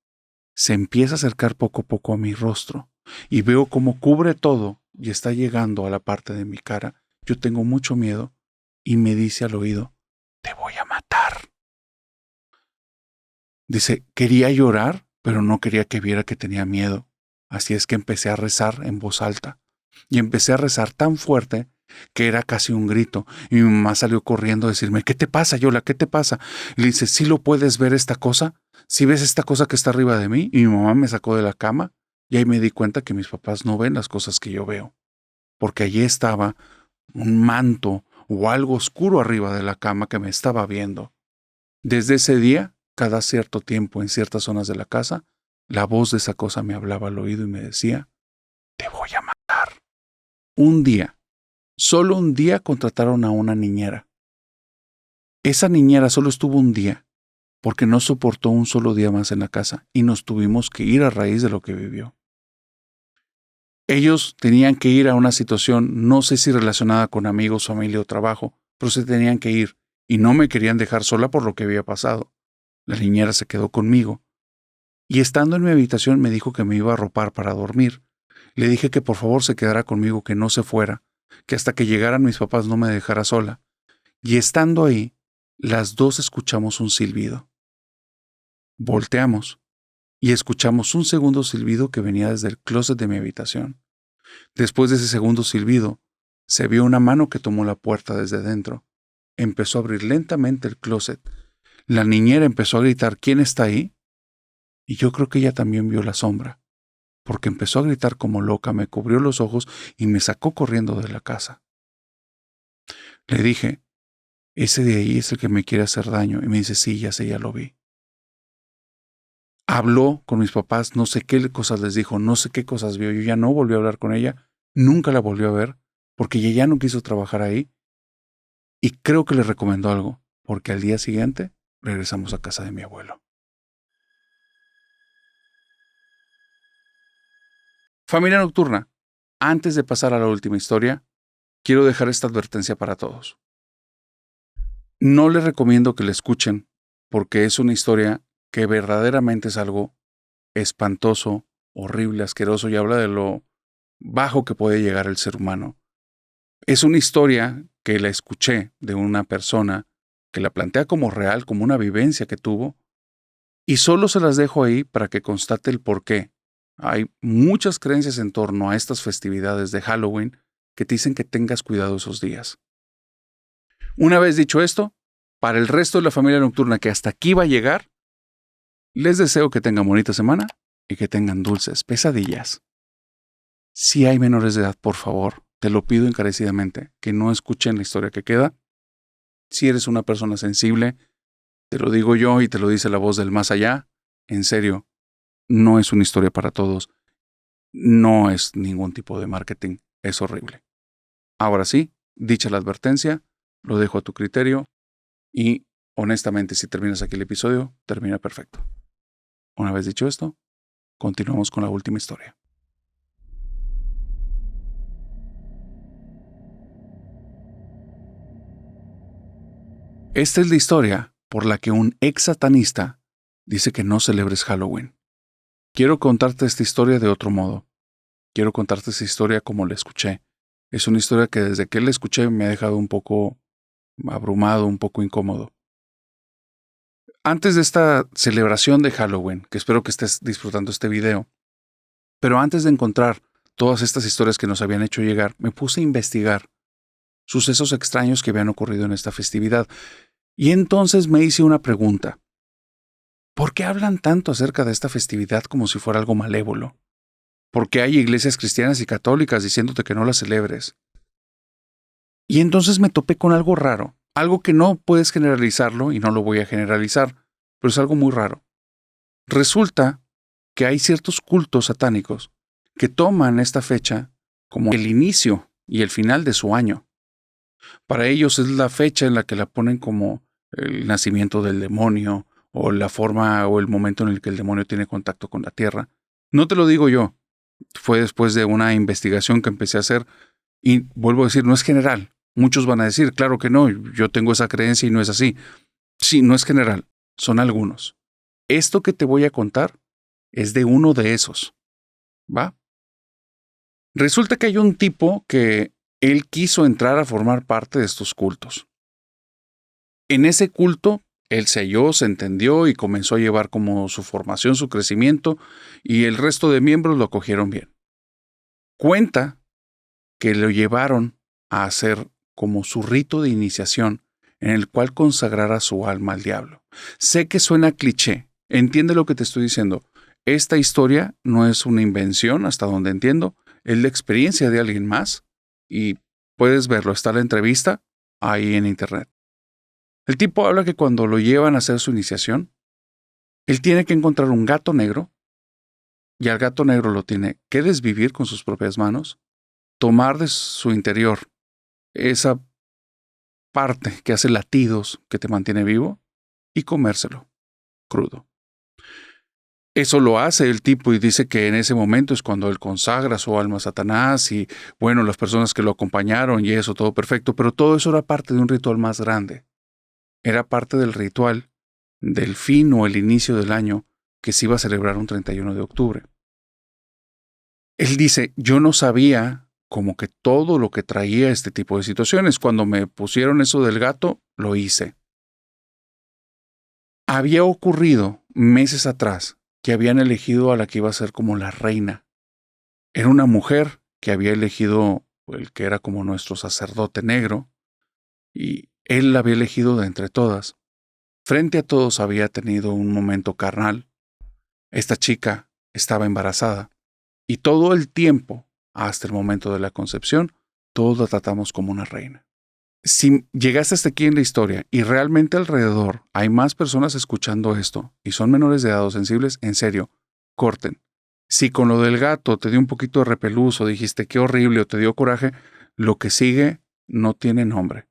[SPEAKER 1] se empieza a acercar poco a poco a mi rostro. Y veo cómo cubre todo y está llegando a la parte de mi cara. Yo tengo mucho miedo y me dice al oído, te voy a matar. Dice, quería llorar, pero no quería que viera que tenía miedo. Así es que empecé a rezar en voz alta. Y empecé a rezar tan fuerte que era casi un grito. Y mi mamá salió corriendo a decirme, ¿qué te pasa, Yola? ¿Qué te pasa? Y le dice, ¿sí lo puedes ver esta cosa? ¿Sí ves esta cosa que está arriba de mí? Y mi mamá me sacó de la cama y ahí me di cuenta que mis papás no ven las cosas que yo veo. Porque allí estaba un manto o algo oscuro arriba de la cama que me estaba viendo. Desde ese día, cada cierto tiempo en ciertas zonas de la casa, la voz de esa cosa me hablaba al oído y me decía, te voy a matar. Un día, solo un día contrataron a una niñera. Esa niñera solo estuvo un día, porque no soportó un solo día más en la casa y nos tuvimos que ir a raíz de lo que vivió. Ellos tenían que ir a una situación, no sé si relacionada con amigos, familia o trabajo, pero se tenían que ir y no me querían dejar sola por lo que había pasado. La niñera se quedó conmigo y estando en mi habitación me dijo que me iba a arropar para dormir. Le dije que por favor se quedara conmigo, que no se fuera, que hasta que llegaran mis papás no me dejara sola. Y estando ahí, las dos escuchamos un silbido. Volteamos y escuchamos un segundo silbido que venía desde el closet de mi habitación. Después de ese segundo silbido, se vio una mano que tomó la puerta desde dentro. Empezó a abrir lentamente el closet. La niñera empezó a gritar, ¿quién está ahí? Y yo creo que ella también vio la sombra, porque empezó a gritar como loca, me cubrió los ojos y me sacó corriendo de la casa. Le dije, ese de ahí es el que me quiere hacer daño. Y me dice, sí, ya sé, ya lo vi. Habló con mis papás, no sé qué cosas les dijo, no sé qué cosas vio. Yo ya no volví a hablar con ella, nunca la volvió a ver, porque ella ya no quiso trabajar ahí. Y creo que le recomendó algo, porque al día siguiente regresamos a casa de mi abuelo. Familia Nocturna, antes de pasar a la última historia, quiero dejar esta advertencia para todos. No les recomiendo que la escuchen, porque es una historia que verdaderamente es algo espantoso, horrible, asqueroso y habla de lo bajo que puede llegar el ser humano. Es una historia que la escuché de una persona que la plantea como real, como una vivencia que tuvo, y solo se las dejo ahí para que constate el por qué. Hay muchas creencias en torno a estas festividades de Halloween que te dicen que tengas cuidado esos días. Una vez dicho esto, para el resto de la familia nocturna que hasta aquí va a llegar, les deseo que tengan bonita semana y que tengan dulces pesadillas. Si hay menores de edad, por favor, te lo pido encarecidamente, que no escuchen la historia que queda. Si eres una persona sensible, te lo digo yo y te lo dice la voz del más allá, en serio, no es una historia para todos. No es ningún tipo de marketing, es horrible. Ahora sí, dicha la advertencia, lo dejo a tu criterio y honestamente si terminas aquí el episodio, termina perfecto. Una vez dicho esto, continuamos con la última historia. Esta es la historia por la que un ex satanista dice que no celebres Halloween. Quiero contarte esta historia de otro modo. Quiero contarte esta historia como la escuché. Es una historia que desde que la escuché me ha dejado un poco abrumado, un poco incómodo. Antes de esta celebración de Halloween, que espero que estés disfrutando este video, pero antes de encontrar todas estas historias que nos habían hecho llegar, me puse a investigar sucesos extraños que habían ocurrido en esta festividad. Y entonces me hice una pregunta. ¿Por qué hablan tanto acerca de esta festividad como si fuera algo malévolo? ¿Por qué hay iglesias cristianas y católicas diciéndote que no la celebres? Y entonces me topé con algo raro, algo que no puedes generalizarlo y no lo voy a generalizar, pero es algo muy raro. Resulta que hay ciertos cultos satánicos que toman esta fecha como el inicio y el final de su año. Para ellos es la fecha en la que la ponen como el nacimiento del demonio o la forma o el momento en el que el demonio tiene contacto con la tierra. No te lo digo yo, fue después de una investigación que empecé a hacer y vuelvo a decir, no es general. Muchos van a decir, claro que no, yo tengo esa creencia y no es así. Sí, no es general, son algunos. Esto que te voy a contar es de uno de esos, ¿va? Resulta que hay un tipo que él quiso entrar a formar parte de estos cultos. En ese culto, él se halló, se entendió y comenzó a llevar como su formación, su crecimiento, y el resto de miembros lo acogieron bien. Cuenta que lo llevaron a hacer como su rito de iniciación en el cual consagrara su alma al diablo. Sé que suena cliché, entiende lo que te estoy diciendo. Esta historia no es una invención, hasta donde entiendo, es la experiencia de alguien más y puedes verlo, está la entrevista ahí en internet. El tipo habla que cuando lo llevan a hacer su iniciación, él tiene que encontrar un gato negro y al gato negro lo tiene que desvivir con sus propias manos, tomar de su interior esa parte que hace latidos que te mantiene vivo y comérselo crudo. Eso lo hace el tipo y dice que en ese momento es cuando él consagra su alma a Satanás y, bueno, las personas que lo acompañaron y eso, todo perfecto, pero todo eso era parte de un ritual más grande. Era parte del ritual del fin o el inicio del año que se iba a celebrar un 31 de octubre. Él dice, yo no sabía como que todo lo que traía este tipo de situaciones. Cuando me pusieron eso del gato, lo hice. Había ocurrido meses atrás que habían elegido a la que iba a ser como la reina. Era una mujer que había elegido el que era como nuestro sacerdote negro, y él la había elegido de entre todas. Frente a todos había tenido un momento carnal. Esta chica estaba embarazada, y todo el tiempo, hasta el momento de la concepción, todos la tratamos como una reina. Si llegaste hasta aquí en la historia y realmente alrededor hay más personas escuchando esto y son menores de edad o sensibles, en serio, corten. Si con lo del gato te dio un poquito de repelús o dijiste qué horrible o te dio coraje, lo que sigue no tiene nombre.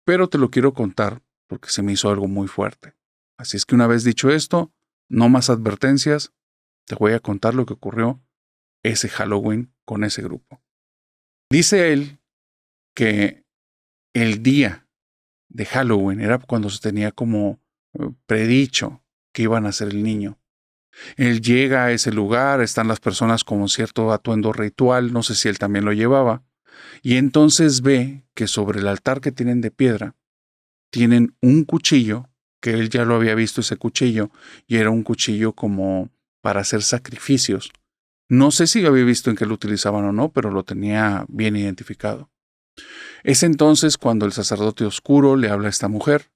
[SPEAKER 1] Pero te lo quiero contar porque se me hizo algo muy fuerte. Así es que una vez dicho esto, no más advertencias, te voy a contar lo que ocurrió ese Halloween con ese grupo. Dice él que el día de Halloween era cuando se tenía como predicho que iban a ser el niño. Él llega a ese lugar, están las personas con cierto atuendo ritual, no sé si él también lo llevaba, y entonces ve que sobre el altar que tienen de piedra tienen un cuchillo, que él ya lo había visto ese cuchillo, y era un cuchillo como para hacer sacrificios. No sé si había visto en qué lo utilizaban o no, pero lo tenía bien identificado. Es entonces cuando el sacerdote oscuro le habla a esta mujer.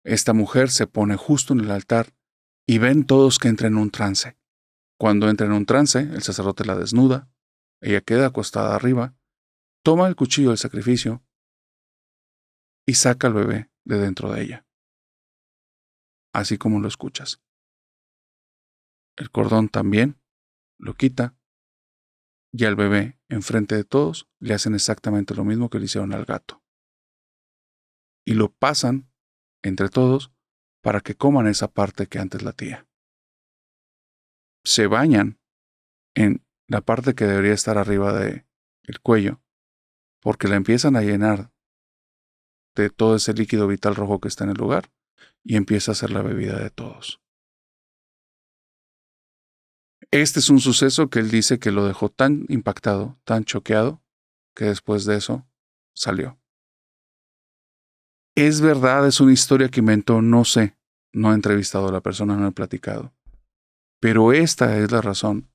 [SPEAKER 1] Esta mujer se pone justo en el altar y ven todos que entra en un trance. Cuando entra en un trance, el sacerdote la desnuda, ella queda acostada arriba, toma el cuchillo del sacrificio y saca al bebé de dentro de ella, así como lo escuchas. El cordón también lo quita y al bebé, enfrente de todos, le hacen exactamente lo mismo que le hicieron al gato. Y lo pasan entre todos para que coman esa parte que antes latía. Se bañan en la parte que debería estar arriba del cuello, porque la empiezan a llenar de todo ese líquido vital rojo que está en el lugar y empieza a ser la bebida de todos. Este es un suceso que él dice que lo dejó tan impactado, tan choqueado, que después de eso salió. Es verdad, es una historia que inventó, no sé, no he entrevistado a la persona, no he platicado. Pero esta es la razón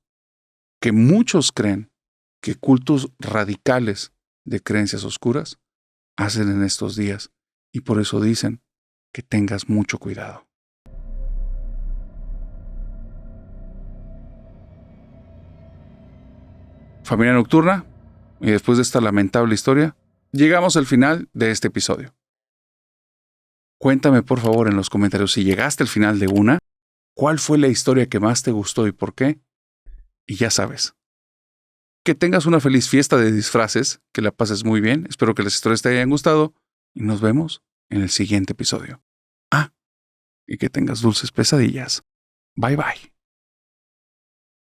[SPEAKER 1] que muchos creen que cultos radicales de creencias oscuras hacen en estos días, y por eso dicen que tengas mucho cuidado. Familia Nocturna, y después de esta lamentable historia, llegamos al final de este episodio. Cuéntame por favor en los comentarios si llegaste al final de una, cuál fue la historia que más te gustó y por qué. Y ya sabes, Que tengas una feliz fiesta de disfraces, que la pases muy bien. Espero que las historias te hayan gustado y nos vemos en el siguiente episodio. Ah, y que tengas dulces pesadillas. Bye bye.